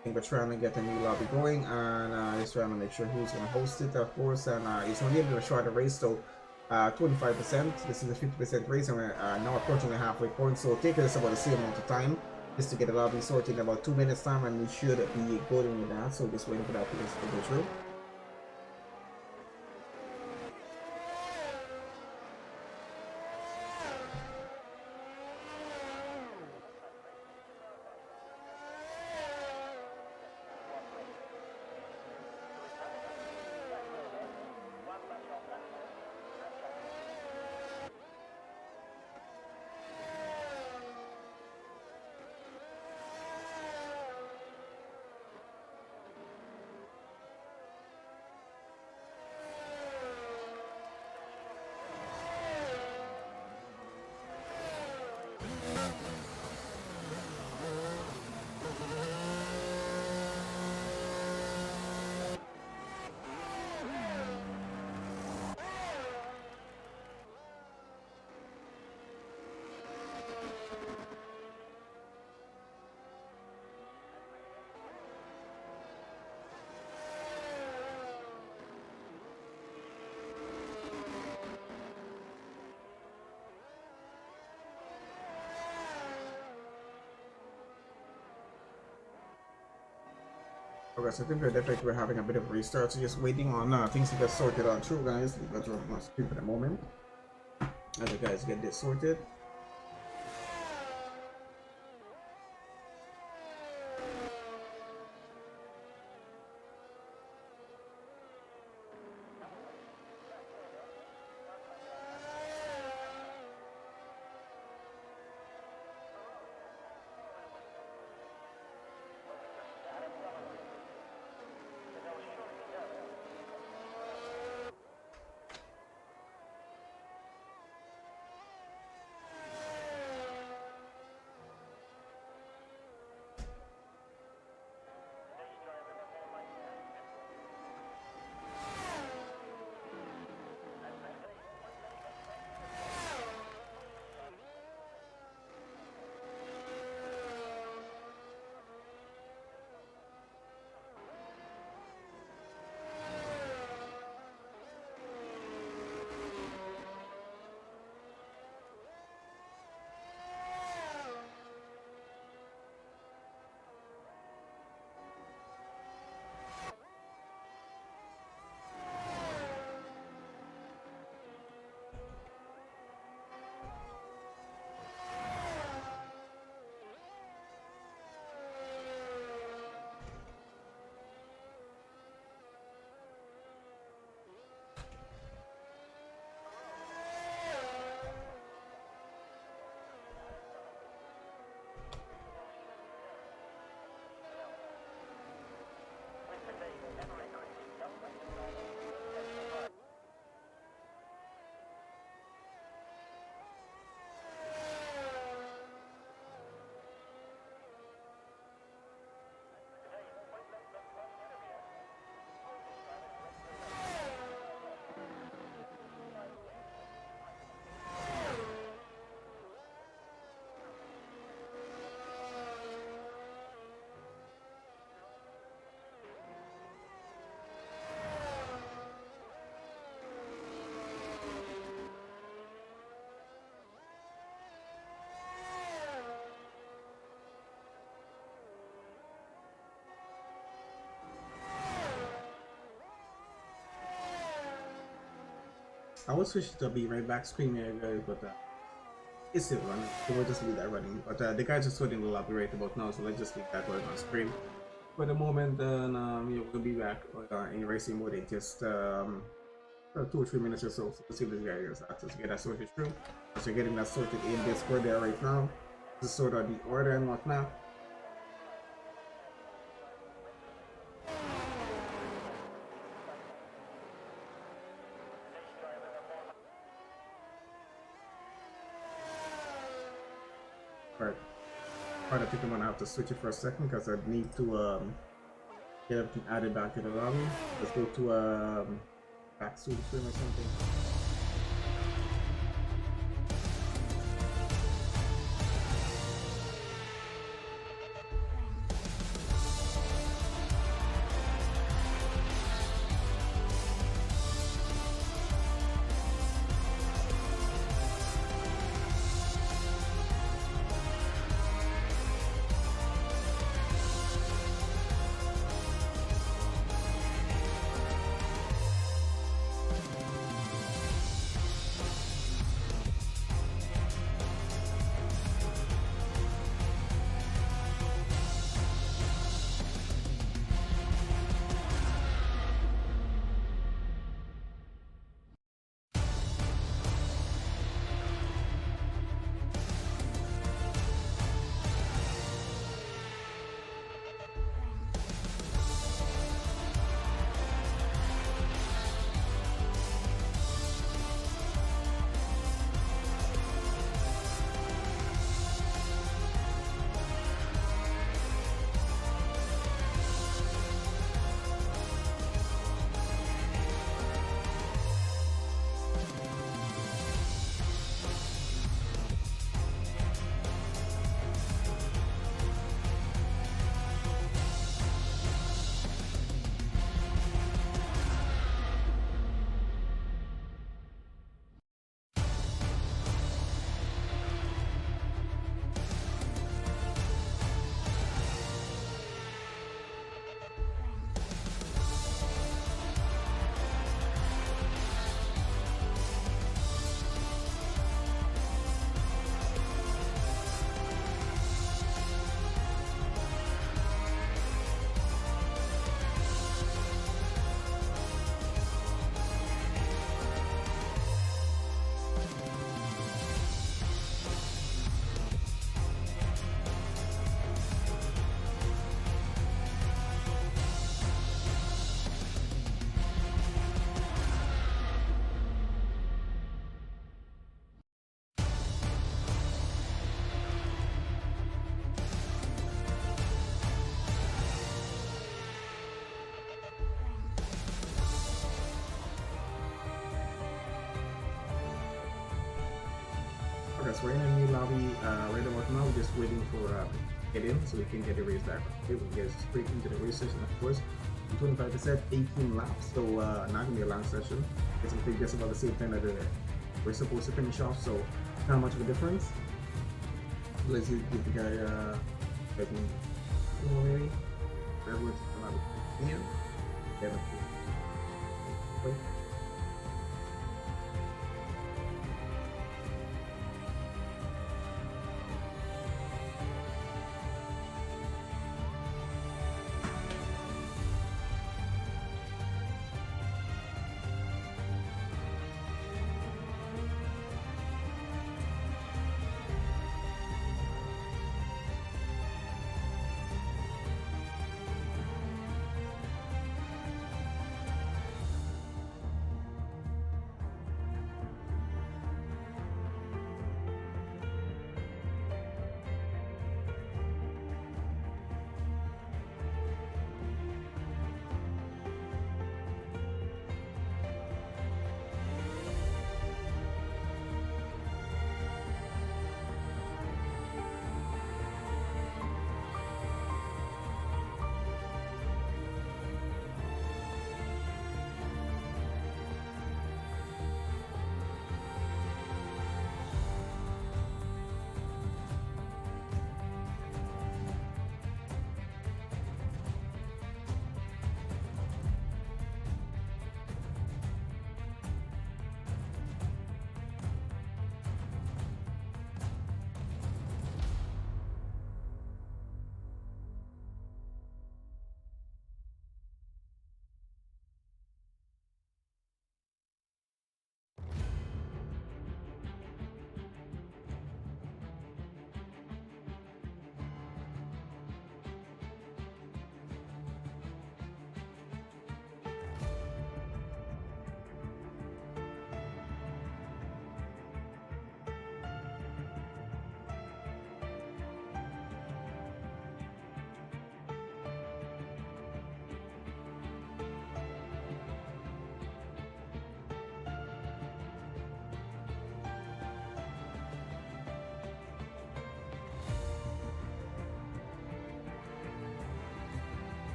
I think we're trying to get a new lobby going, and he's trying to make sure who's going to host it, of course, and he's going to give it a shorter race, so 25%. This is a 50% raise, and we're now approaching the halfway point. So take us about the same amount of time just to get a lobby sorted in about 2 minutes time, and we should be going with that. So just waiting for that piece to go through. Okay, so I think we're having a bit of a restart, so just waiting on things to get sorted out. True, guys, leave that on my screen for the moment as the guys get this sorted. I will switch it to be right back screen here, guys, but it's still running, so we'll just leave that running. But the guys are sorting the lobby right about now, so let's just leave that running on screen for the moment. Then we'll be back in racing mode in just 2 or 3 minutes or so. So let's see if this guy has access to get that sorted through. So getting that sorted in Discord there right now to sort out the order and whatnot. I think I'm gonna have to switch it for a second because I need to get everything added back to the lobby. Let's go to back to the stream or something. yes, we're in a new lobby right about now. We're just waiting for get in so we can get the race back. Okay, we'll get straight into the race session, of course. 25%, 18 laps, so not gonna be a long session. It's gonna take just about the same time that we're supposed to finish off, so not much of a difference. Let's give the guy maybe. Everyone's allowed to yeah. Wait.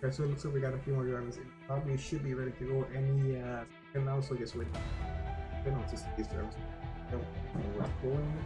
Okay, so it looks like we got a few more drivers in. Probably should be ready to go any second now, so just wait. I don't see these drivers. Don't know what's going.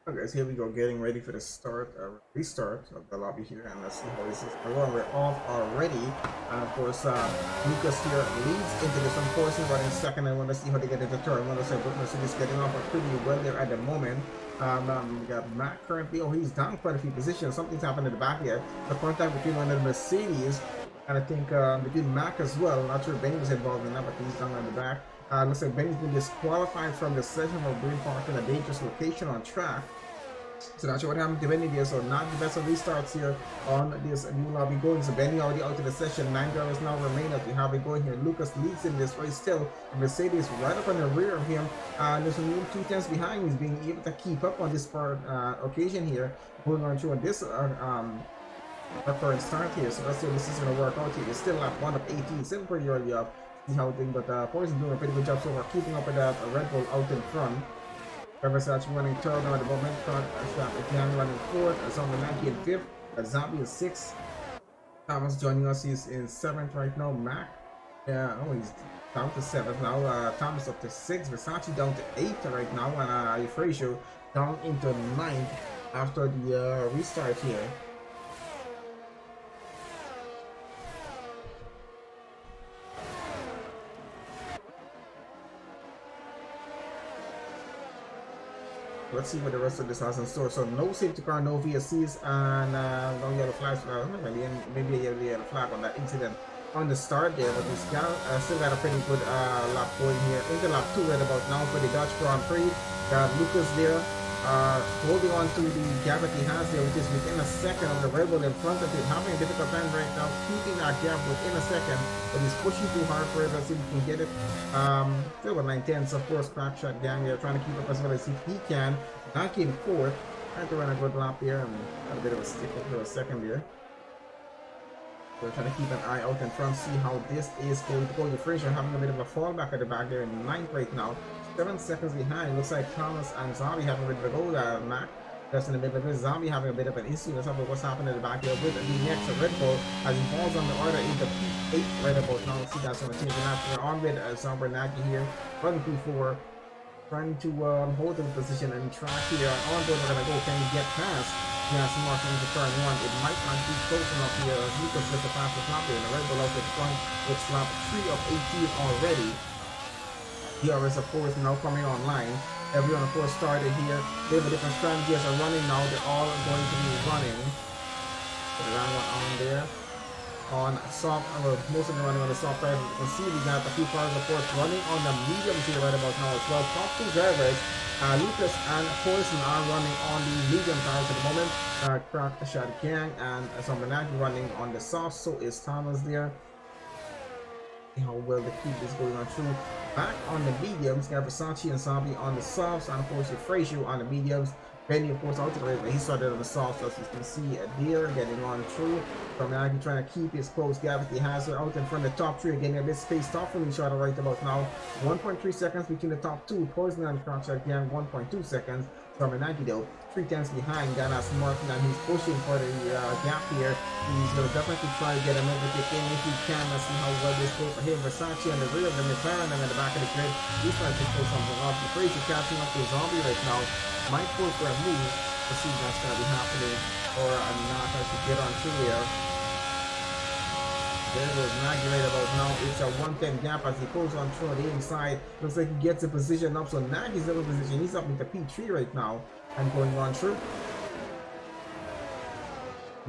Okay, so here we go, getting ready for the restart of the lobby here, and let's see how this is going. We're off already, and of course, Lucas here leads into this. Of course, he's running second. I want to see how they get into third. I want to say Brooklyn City's getting off pretty well there at the moment. We got Matt currently. Oh, he's down quite a few positions. Something's happened in the back here. The contact between one of the Mercedes, and I think between Mac as well. I'm not sure Benny was involved in that, but he's down on the back. Looks like Benny's been disqualified from the session for being parked in a dangerous location on track. So not sure what happened to Benny there. So not the best of restarts here on this new lobby going. So Benny already out of the session. 9 drivers now remain up. We have it going here. Lucas leads in this race still. Mercedes right up on the rear of him. There's a new 2 tenths behind. He's being able to keep up on this part occasion here. Going on through on this current start here. So let's see if this is going to work out here. It's still at 1 of 18. Still pretty early up. See how thing, but Poison doing a pretty good job so far, keeping up with that Red Bull out in front. Versace running third now at the moment. Again running fourth. Zombie 90 in fifth. Zombie is sixth. Thomas joining us. He's in seventh right now. Mac, oh, he's down to seventh now. Thomas up to sixth. Versace down to eighth right now, and Euphrasia down into ninth after the restart here. Let's see what the rest of this has in store. So no safety car, no VSCs, and no yellow flags. Maybe a yellow flag on that incident on the start there. But this guy still got a pretty good lap going here. Into lap 2 right about now for the Dutch Grand Prix. Got Lucas there holding on to the gap that he has there, which is within a second of the Red Bull in front of him. Having a difficult time right now keeping that gap within a second, but he's pushing too hard for it. Let's see if he can get it. Still with 9 tenths, of course. Crackshot gang there trying to keep up as well as he can. Back in fourth, trying to run a good lap here, and got a bit of a stick up for a second there. We're trying to keep an eye out in front, see how this is going to go. Euphrasia having a bit of a fallback at the back there in 9th right now. 7 seconds behind. Looks like Thomas and Zombie having a bit of a go. Mac just in the middle of it. Zombie having a bit of an issue. Let's have a look what's happening in the back here with the next Red Bull as he falls on the order into P8 right about now. Let's see that's going to change the map. We're on with Zombie Nagy here. Running P4. Trying to hold the position and track here. On board, we're going to go. Can he get past? Yes, marking into turn 1. It might not be close enough here. Lucas with the fastest lap here. And the Red Bull out in front with lap 3 of 18 already. DRS, of course, now coming online. Everyone, of course, started here. They have a different strategies are running now. They're all going to be running. Put the round one on there. On soft, most of them running on the soft tires. You can see we got a few cars, of course, running on the mediums here right about now as well. Top 2 drivers, Lucas and Poison are running on the medium tires at the moment. Crackshot Gang and Zombie running on the soft. So is Thomas there. How well they keep this going on through. Back on the mediums, got Versace and Zombie on the softs, and of course Euphrasia on the mediums. Benny, of course, out to the right, but he started on the softs, as you can see there, getting on through. From now, he's trying to keep his close gap. He has her out in front of the top 3, getting a bit spaced off from each other right about now. 1.3 seconds between the top 2. Poison and Crackshot Gang, 1.2 seconds. From Nike though, 3 tenths behind. Ganas Martin, and he's pushing for the gap here. He's going to definitely try to get another kick in if he can. Let's see how well this goes for him. Versace on the rear of the McLaren and in the back of the grid. He's trying to pull something off. The Fraser catching up to Zombie right now. Might pull for a move to see what's going to be happening or not as we get on through here. There goes Nagy right about now. It's a 110 gap as he pulls on through the inside. Looks like he gets a position up. So Nagy's in a position. He's up into P3 right now and going on through.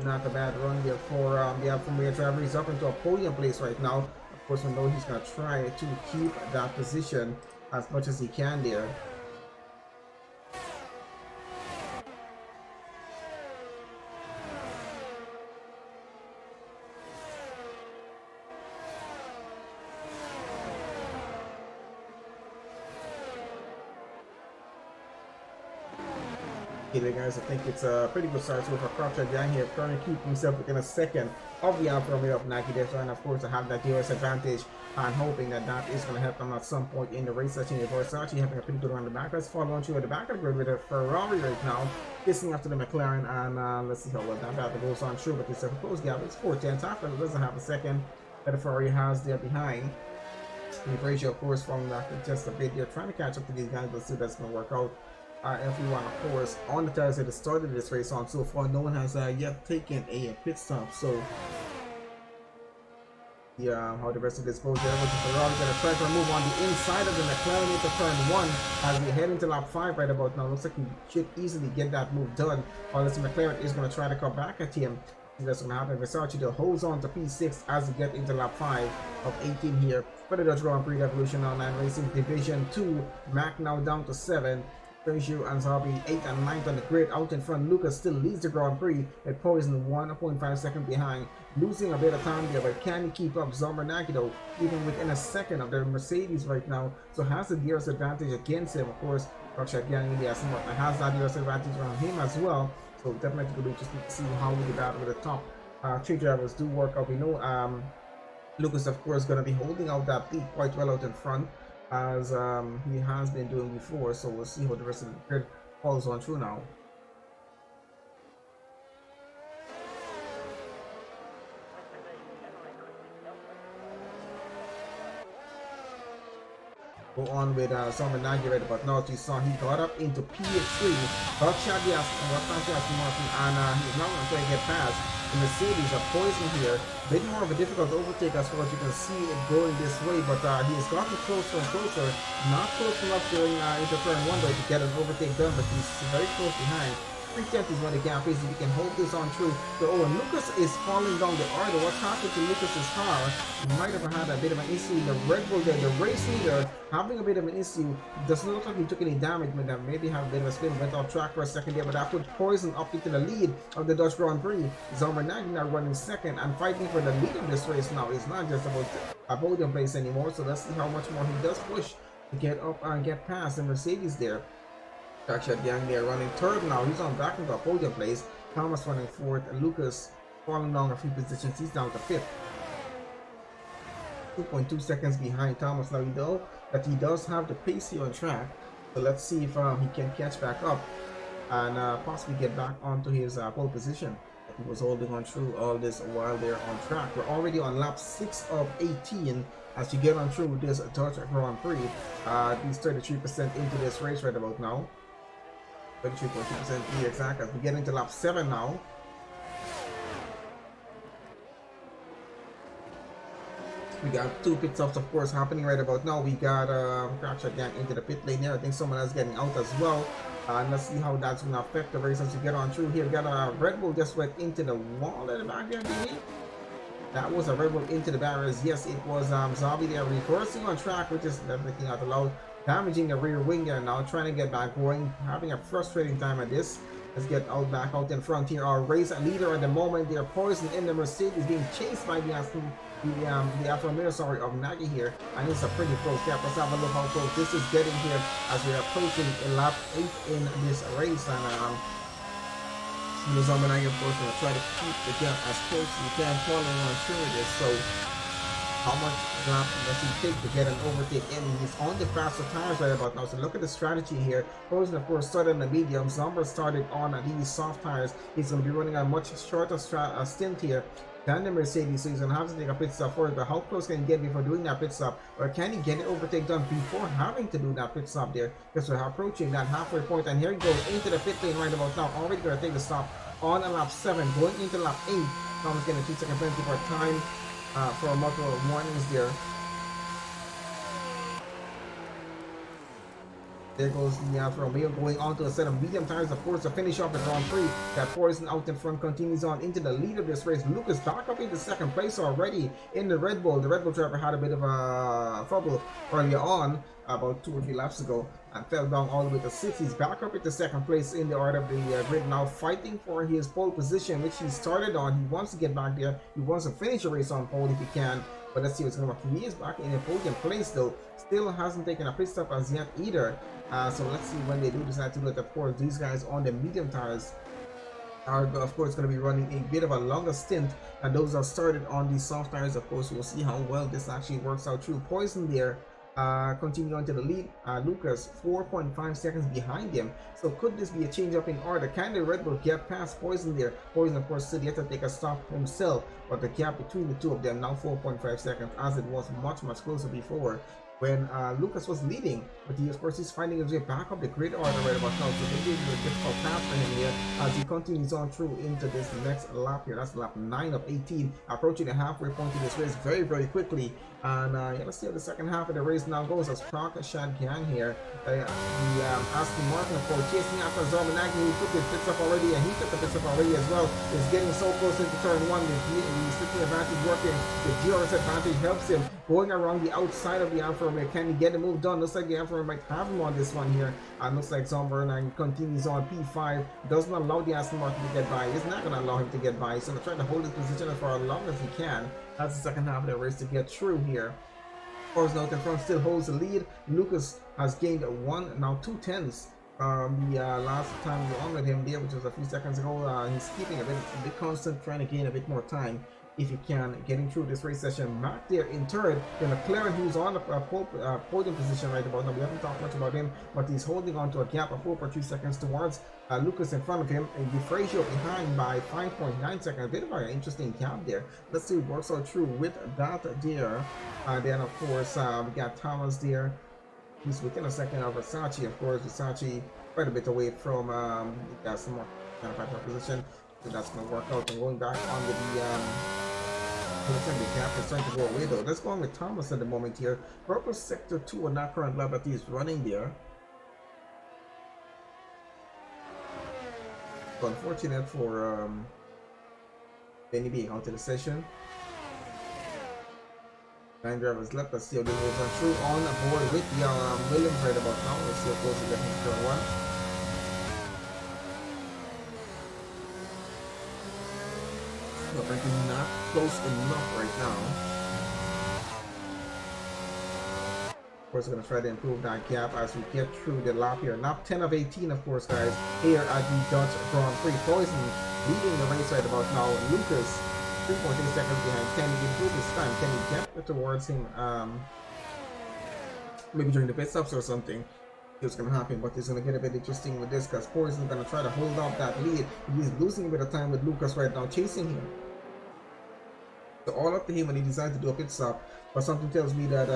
Not a bad run there for the Alfa driver. He's up into a podium place right now. Of course, we know he's going to try to keep that position as much as he can there. Okay, guys, I think it's a pretty good start so for Crackshot Gang here, trying to keep himself within a second of the Alfa Romeo of Nike there, and of course to have that DRS advantage and hoping that that is going to help them at some point in the race session. Versace having a pretty good run in the back. Let's follow on through at the back of the grid with a Ferrari right now, kissing after the McLaren, and let's see how well that battle goes on through, but it's a close gap. It's 4 tenths after it doesn't have a second that the Ferrari has there behind. Euphrasia, of course, falling back just a bit here, trying to catch up to these guys, but see that's going to work out. everyone, of course, on the tires that started this race on so far. No one has yet taken a pit stop, so yeah, how the rest of this goes there. With the Ferrari gonna try to move on the inside of the McLaren into turn 1 as we head into lap 5 right about now. Looks like he should easily get that move done. Unless the McLaren is gonna try to come back at him. That's gonna happen. Versace though holds on to P6 as we get into lap 5 of 18 here for the Dutch Grand Prix Revolution Online Racing Division 2. Mac now down to 7. Sergio and Zabi 8th and 9th on the grid. Out in front, Lucas still leads the Grand Prix at Poison 1.5 seconds behind, losing a bit of time there, but can he keep up? Zombernaki though, even within a second of the Mercedes right now, so has the DRS advantage against him. Of course, Rockstar Gang India has that DRS advantage on him as well, so definitely going to be interesting to see how the battle with the top three drivers do work out. We know Lucas, of course, going to be holding out that lead quite well out in front, as he has been doing before, so we'll see how the rest of the grid follows on through now. Go on with Summer Nagy right about now. You saw he got up into P3, got Shaggy Aston Martin, and he's now going to try to get past the Mercedes. A Poison here, a bit more of a difficult overtake as far as you can see it going this way, but he has gotten closer and closer, not close enough going into turn 1 though to get an overtake done, but he's very close behind. 3/10 is when the gap is. If you can hold this on through. So, and Lucas is falling down the order. What's happened to Lucas's car? He might have had a bit of an issue in the Red Bull there. The race leader having a bit of an issue. Doesn't look like he took any damage, but maybe have a bit of a spin. Went off track for a second there, but that put Poison up into the lead of the Dutch Grand Prix. Zombernagi now running second and fighting for the lead of this race now. It's not just about a podium place anymore. So let's see how much more he does push to get up and get past the Mercedes there. Actually, Young there running third now. He's on back into a podium place. Thomas running fourth, and Lucas falling down a few positions. He's down to fifth. 2.2 seconds behind Thomas. Now we know that he does have the pace here on track. So let's see if he can catch back up and possibly get back onto his pole position. He was holding on through all this while they're on track. We're already on lap 6 of 18 as you get on through this Dutch Grand Prix. He's 33% into this race right about now. 33.2% to be exact, as we get into lap 7 now. We got 2 pit stops, of course, happening right about now. We got Crash again into the pit lane here. I think someone else getting out as well. And let's see how that's going to affect the race as you get on through here. We got a Red Bull just went into the wall at the back there, didn't he? That was a Red Bull into the barriers. Yes, it was Zabi there reversing on track, which is everything out allowed. Damaging the rear wing there now, trying to get back going, having a frustrating time at this. Let's get out back out in front here. Our race leader at the moment, they're Poison in the Mercedes, being chased by the Alfa Romeo, of Nagy here, and it's a pretty close gap. Let's have a look how close this is getting here as we're approaching lap 8 in this race, and Zombernagi, of course, going to try to keep the gap as close as you can, following on through this. So how much gap does he take to get an overtake in? He's on the faster tires right about now. So look at the strategy here. Poison, of course, started on the medium. Zomber started on these soft tires. He's going to be running a much shorter stint here than the Mercedes, so he's going to have to take a pit stop for it. But how close can he get before doing that pit stop? Or can he get an overtake done before having to do that pit stop there? Because we're approaching that halfway point, and here he goes into the pit lane right about now. Already going to take the stop on a lap 7, going into lap 8. Thomas getting a 2-second penalty for time. For multiple warnings there. There goes the Alfa Romeo going on to a set of medium tires, of course, to finish off the Grand Prix. That Poison out in front continues on into the lead of this race. Lucas back up into second place already in the Red Bull. The Red Bull driver had a bit of a trouble earlier on, about 2 or 3 laps ago, and fell down all the way to 6th. He's back up into second place in the order of the grid now, fighting for his pole position, which he started on. He wants to get back there. He wants to finish the race on pole if he can. But let's see what's going to work. He is back in a podium place though. Still hasn't taken a pit stop as yet either. So let's see when they do decide to do it. Of course, these guys on the medium tires are, of course, going to be running a bit of a longer stint, and those are started on the soft tires. Of course, we'll see how well this actually works out through. Poison there continue on to the lead. Lucas 4.5 seconds behind him. So could this be a change up in order? Can the Red Bull get past Poison there? Poison, of course, still yet to take a stop himself, but the gap between the two of them now 4.5 seconds, as it was much closer before. when Lucas was leading, but he of course is finding his way back up the grid order right about now, so maybe it's a difficult path for him here as he continues on through into this next lap here. That's lap 9 of 18, approaching the halfway point of this race very quickly. And yeah, let's see how the second half of the race now goes as Proc Shad Gang here, the Aston Martin of course chasing after Zarmanagi, who took his pits up already, and he took the pits up already as well. Is getting so close into turn 1, the sticking advantage working, the DRS advantage helps him going around the outside of the Alfa Romeo. Can he get the move done? Looks like the Alfa Romeo might have him on this one here, and looks like Zarmanagi continues on P5, doesn't allow the Aston Martin to get by. He's not going to allow him to get by. He's going to try to hold his position for as long as he can. That's the second half of the race to get through here. Of course, now in front still holds the lead. Lucas has gained 2/10 the last time we were on with him there, which was a few seconds ago. He's keeping a bit constant, trying to gain a bit more time if he can, getting through this race session. Back there in third, then McLaren, who's on the podium position right about now. We haven't talked much about him, but he's holding on to a gap of 4.3 seconds towards Lucas in front of him, and DeFrazio behind by 5.9 seconds. A bit of an interesting gap there. Let's see what works out through with that there. Then of course we got Thomas there. He's within a second of Versace. Of course, Versace quite a bit away from got some more kind of position. So that's going to work out. And going back on with the gap is starting to go away though. Let's go on with Thomas at the moment here. Purple sector 2 on that current lap that he's running there. So unfortunate for Benny being out of the session. 9 drivers left. Let's see how the moves are through on board with the Williams right about now. Let's see how close we get him to turn 1. But I think not close enough right now. Of course, we're going to try to improve that gap as we get through the lap here. Lap 10 of 18, of course, guys, here at the Dutch Grand Prix. Poison leading the race right about now. Lucas 3.8 seconds behind. Can he improve his time? Can he get towards him maybe during the pit stops or something? It's going to happen, but it's going to get a bit interesting with this because Poison is going to try to hold up that lead. He's losing a bit of time with Lucas right now, chasing him. So all up to him when he decides to do a pit stop, but something tells me that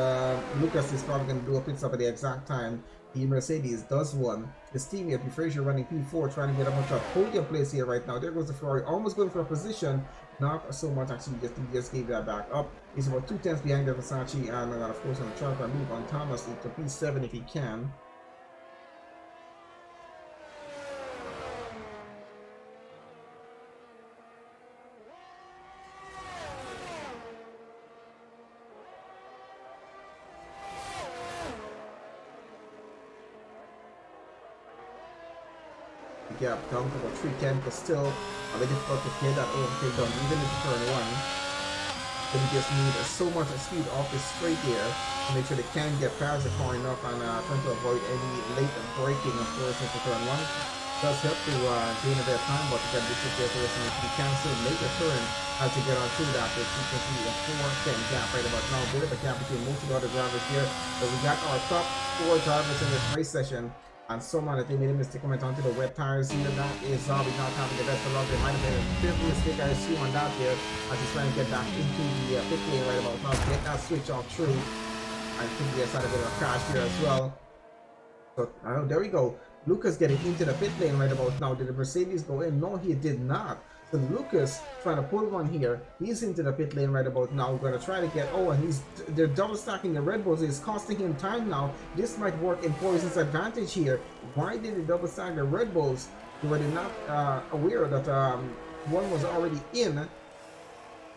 Lucas is probably going to do a pit stop at the exact time the Mercedes does one. His teammate DeFrazio running P4, trying to get a bunch of podium place here right now. There goes the Ferrari, almost going for a position. Not so much actually, just gave that back up. He's about 2/10 behind the Versace, and of course on the chart I move on Thomas to P7 if he can. Gap down to about 310, but still a bit difficult to get that overtake done, even if turn 1. Then you just need so much speed off the straight here to make sure they can get past the car enough and trying to avoid any late braking, of course, into turn 1. Does help to gain a bit of time, but you got this situation if you can still make a turn as you get on through that. You can see a 4-10 gap right about now. Bit of a gap between most of the other drivers here. So we got our top 4 drivers in this race session. And someone that they made a mistake coming onto the wet tires here. That is Zarbi not having the best of luck. There might have been a bit of a mistake, I assume, on that here as he's trying to get back into the pit lane right about now. Get that switch off through. I think there's had a bit of a crash here as well. So there we go. Lucas getting into the pit lane right about now. Did the Mercedes go in? No, he did not. So Lucas trying to pull one here. He's into the pit lane right about now. We're going to try to get, and they're double stacking the Red Bulls. It's costing him time now. This might work in Poison's advantage here. Why did they double stack the Red Bulls? Were they not aware that one was already in?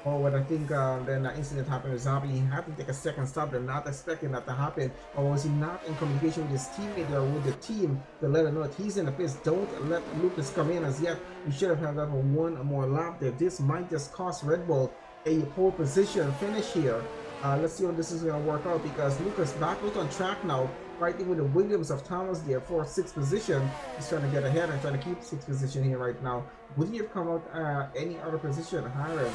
Or what I think then that incident happened with Zabi, he had to take a second stop. They're not expecting that to happen. Or was he not in communication with his teammate or with the team to let him know that he's in the pits? Don't let Lucas come in as yet. You should have had that for one more lap there. This might just cost Red Bull a pole position finish here. Let's see how this is going to work out because Lucas back out on track now, fighting with the Williams of Thomas there for 6th position. He's trying to get ahead and trying to keep 6th position here right now. Would he have come out any other position higher?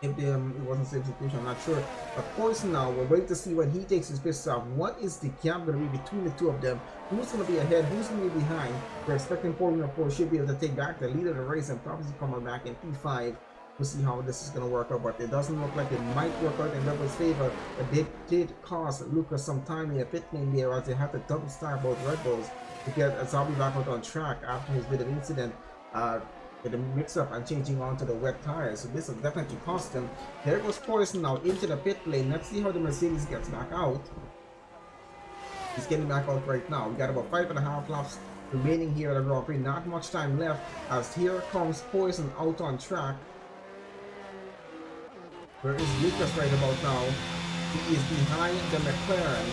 If it wasn't the same situation, I'm not sure. Of course, now we're waiting to see when he takes his pit stop. What is the gap going to be between the two of them? Who's going to be ahead? Who's going to be behind? We're expecting Portland, of course, should be able to take back the lead of the race and probably come back in P5. We'll see how this is going to work out, but it doesn't look like it might work out in Red Bull's favor. But they did cost Lucas some time in the pit lane there, as they had to double stack both Red Bulls to get Zombie back out on track after his bit of incident with the mix-up and changing onto the wet tires. So this will definitely cost them. There goes Poison now into the pit lane. Let's see how the Mercedes gets back out. He's getting back out right now. We got about 5.5 laps remaining here at the Grand Prix. Not much time left, as here comes Poison out on track. Where is Lucas right about now? He is behind the McLaren.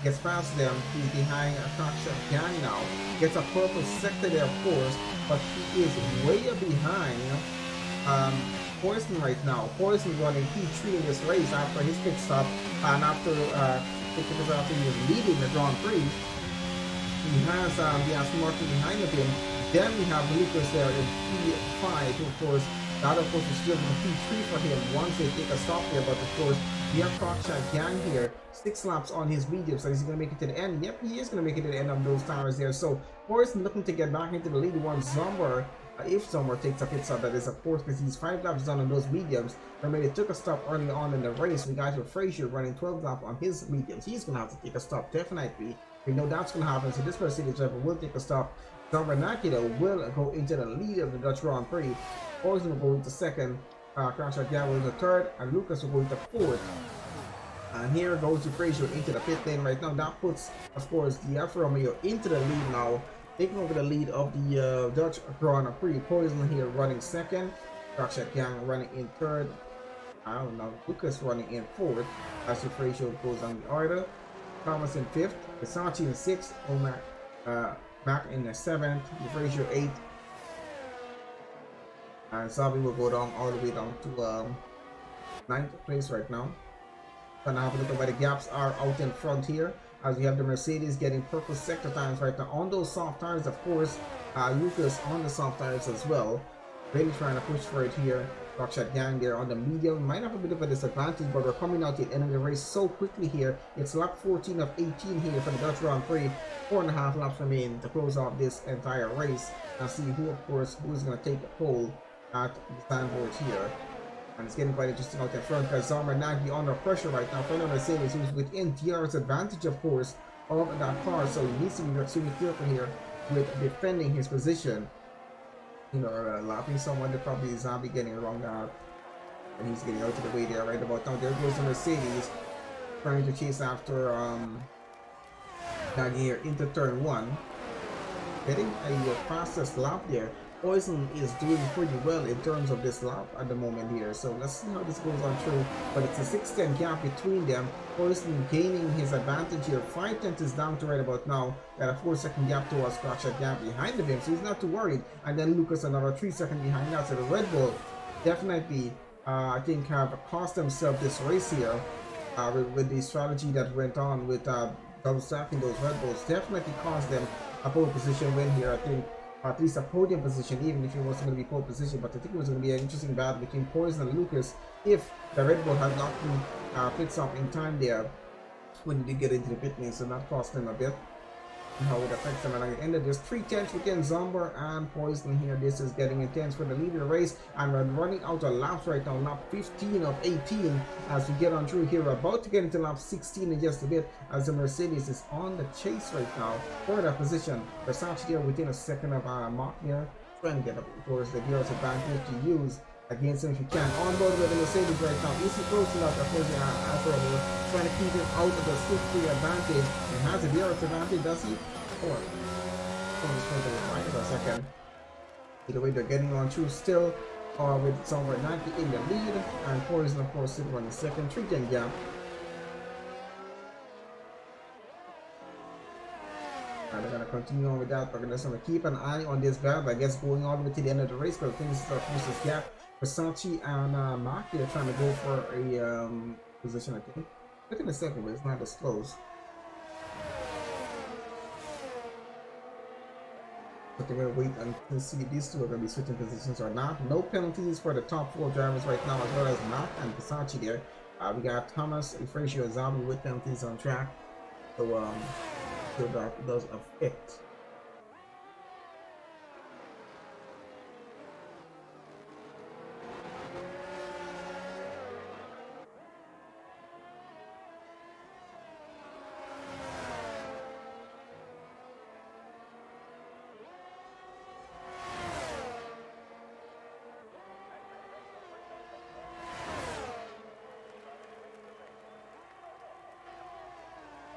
Gets past them. He's behind a Traction Gang now. Gets a purple sector there, of course, but he is way behind Poison right now. Poison running P3 in this race after his pit stop, and after he was leading the Grand Prix. He has the Aston Martin behind of him. Then we have Lucas there in P5, of course. That, of course, is still a P3 for him once they take a stop there. But, of course, we have Crockshot Gang here. 6 laps on his medium. So, is he going to make it to the end? Yep, he is going to make it to the end of those tires there. So, Poison looking to get back into the lead. One Zomber, if Zomber takes a pit stop, that is, of course, because he's 5 laps done on those mediums. Remember, they took a stop early on in the race. We got Frazier running 12 laps on his mediums. He's going to have to take a stop, definitely. We know that's going to happen. So, this Mercedes driver will take a stop. Zomber Nakita will go into the lead of the Dutch Grand Prix. Poison will go into second, Crasher Gang will into third, and Lucas will go into fourth. And here goes Frazier into the pit lane right now. That puts, of course, the Alfa Romeo into the lead now, taking over the lead of the Dutch Grand Prix. Poison here running second, Crasher Gang running in third. I don't know, Lucas running in fourth, as Frazier goes on the order. Thomas in fifth, Versace in sixth, Omar back in the seventh, Frazier eighth. And Sabi will go down all the way down to 9th place right now. Gonna have a look at where the gaps are out in front here, as we have the Mercedes getting purple sector tires right now on those soft tires. Of course, Lucas on the soft tires as well, really trying to push for it here. Rockshot Gang there on the medium might have a bit of a disadvantage, but we're coming out to the end of the race so quickly here. It's lap 14 of 18 here for the Dutch Grand Prix. 4.5 laps remain to close off this entire race, and see who, of course, who's going to take the pole at the signboard here. And it's getting quite interesting out in front, because Zomber Nagy under pressure right now. Fernando Mercedes, who's within DR's advantage, of course, of that car, so he needs to be extremely careful here with defending his position. You know, lapping someone that probably is not be getting wrong out, and he's getting out to the way there right about now. There goes the Mercedes trying to chase after Nagy here into turn 1, getting a fastest lap there. Poison is doing pretty well in terms of this lap at the moment here, so let's see how this goes on through. But it's a 6-10 gap between them. Poison gaining his advantage here. 5/10 is down to right about now. Got a 4-second gap towards Scratcher Gap behind him, so he's not too worried. And then Lucas another 3 seconds behind that. So the Red Bull definitely, I think, have cost themselves this race here with the strategy that went on with double stacking those Red Bulls. Definitely cost them a pole position win here, I think. At least a podium position, even if it wasn't going to be pole position. But I think it was going to be an interesting battle between Poison and Lucas if the Red Bull had not been pit stop in time there when they get into the pit lane, so that cost them a bit. And how it affects them. And at the end of this, 3/10 within Zomber and Poison here. This is getting intense for the lead of the race, and we're running out of laps right now. Lap 15 of 18 as we get on through here. We're about to get into lap 16 in just a bit, as the Mercedes is on the chase right now for that position. Versace there within a second of Mark here, trying to get up towards the gears advantage to use against him if you can. On board with the Mercedes right now. Is he close enough? Of course, Alfa Romeo trying to keep him out of the swift advantage. And has a gears advantage, does he? Or just going to remind for a second. Either way, they're getting on through still, with somewhere 90 in the lead, and Poison, of course, sitting on the second. 3-10 gap. And they're going to continue on with that. We're just going to keep an eye on this battle, I guess, going all the way to the end of the race. But I think this is our closest gap. Versace and Mark here trying to go for a position, I think. Look at the second, but it's not as close. But they're going to wait until see if these two are going to be switching positions or not. No penalties for the top 4 drivers right now, as well as Mark and Versace there. We got Thomas, Frazier, and Zombie with penalties on track. So, that does affect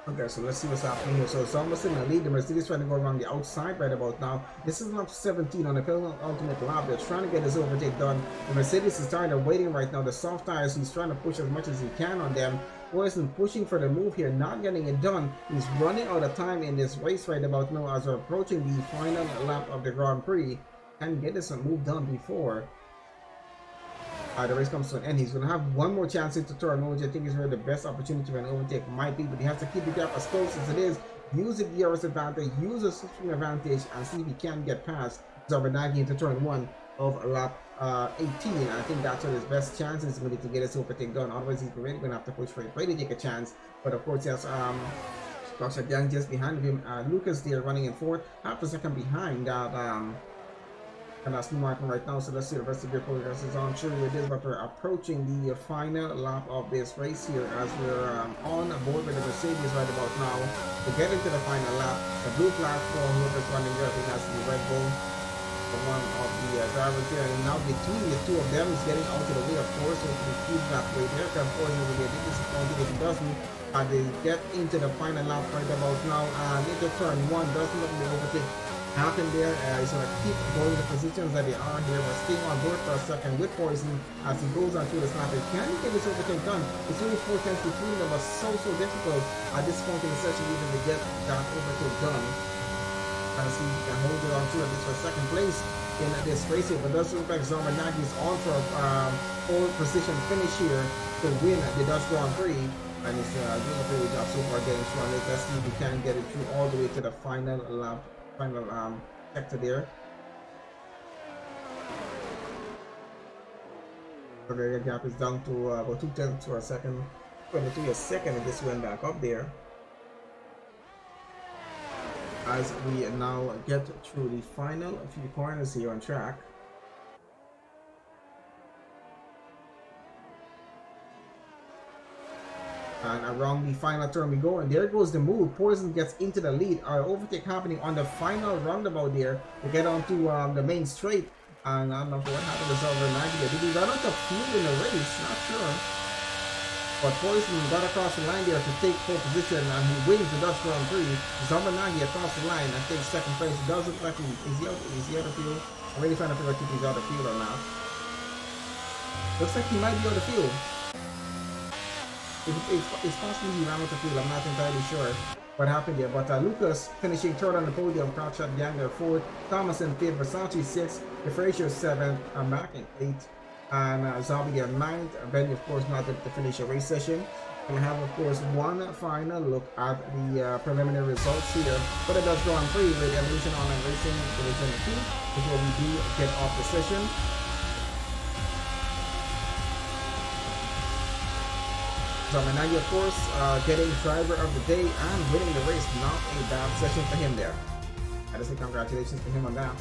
Okay, so let's see what's happening here. So it's almost in the lead. The Mercedes trying to go around the outside right about now. This is lap 17 on the ultimate lap. They're trying to get this overtake done. The Mercedes is tired of waiting right now. The soft tires, he's trying to push as much as he can on them. Poison pushing for the move here, not getting it done. He's running out of time in this race right about now as we're approaching the final lap of the Grand Prix. Can get this move done before the race comes to an end. He's going to have one more chance to turn, which I think is where the best opportunity for an overtake might be, but he has to keep the gap as close as it is. Use the DRS advantage, use the switching advantage, and see if he can get past Zarbanagi into turn 1 of lap 18. I think that's where his best chance is really to get his overtake done. Otherwise, he's really going to have to push for it, ready to take a chance. But of course, yes, Rockstar Gang just behind him. Lucas there running in fourth, half a second behind that. And that's the marking right now, so let's see the rest of the progress is on. Sure it is, but we're approaching the final lap of this race here as we're on board with the Mercedes right about now to get into the final lap. The blue flag for whoever's running there, I think that's the Red Bull, one of the drivers there. And now between the two of them is getting out of the way, of course, so we keep that way there. Of course, it will be a bit disappointed if he doesn't. They get into the final lap right about now, and into turn 1 doesn't look to overtake happen there. He's going to keep going the positions that they are here. We're staying on board for a second with Poison as he goes on through the snap. Can he get this overtake done? It's only 4 tenths between them, but so difficult at this point in the session even to get that overtake done. As he can hold it on to at least for second place in this race here, but it does look like Zarmanagi is on for a pole position finish here to win the Dutch Grand Prix. And he's doing a very good job so far getting through on it. Let's see if we can get it through all the way to the final lap. Final sector there. Okay, the gap is down to about 2 tenths for a second. 22 a second, and this went back up there. As we now get through the final few corners here on track. And around the final turn we go, and there goes the move. Poison gets into the lead. Our overtake happening on the final roundabout there to get onto the main straight. And I don't know what happened to Zarbanagi there. Did he run out of fuel in the race? Not sure. But Poison got across the line there to take pole position, and he wins the Dutch Grand Prix. Zarbanagi across the line and takes second place. It does look like is he out of fuel? I'm really trying to figure out if he's out of fuel or not. Looks like he might be out of fuel. It's possible he ran out of fuel. I'm not entirely sure what happened there. But Lucas finishing third on the podium. Crouchshot Gang there 4th. Thomas in 5th. Versace 6th. DeFrazier 7th. Mac in 8th. And Zombie there 9th. Benny, of course, not able to finish a race session. And we have, of course, one final look at the preliminary results here. But it does go on free with Evolution Online Racing Division 2 before we do get off the session. Zarbanagi, of course, getting driver of the day and winning the race. Not a bad session for him there. I just say congratulations to him on that.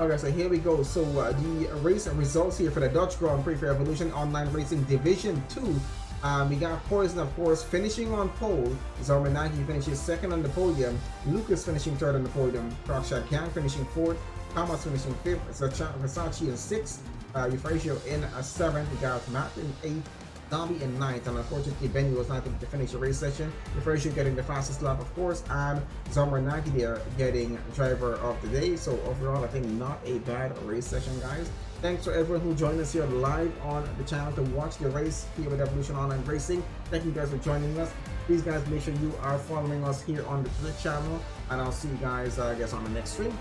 Okay, so here we go. So the race results here for the Dutch Grand Prix for Evolution Online Racing Division 2. We got Poison, of course, finishing on pole. Zarbanagi finishes 2nd on the podium. Lucas finishing 3rd on the podium. Crouchshot Gang finishing 4th. Thomas finishing 5th. Versace in 6th. Euphrasia in 7th. We got Matt in 8th. Zombie in 9th, and unfortunately Benny was not able to finish the race session. Euphrasia getting the fastest lap, of course, and Zarbanagi there getting driver of the day. So overall, I think not a bad race session, guys. Thanks for everyone who joined us here live on the channel to watch the race here with Evolution Online Racing. Thank you guys for joining us. Please guys, make sure you are following us here on the Twitch channel, and I'll see you guys I guess on the next stream.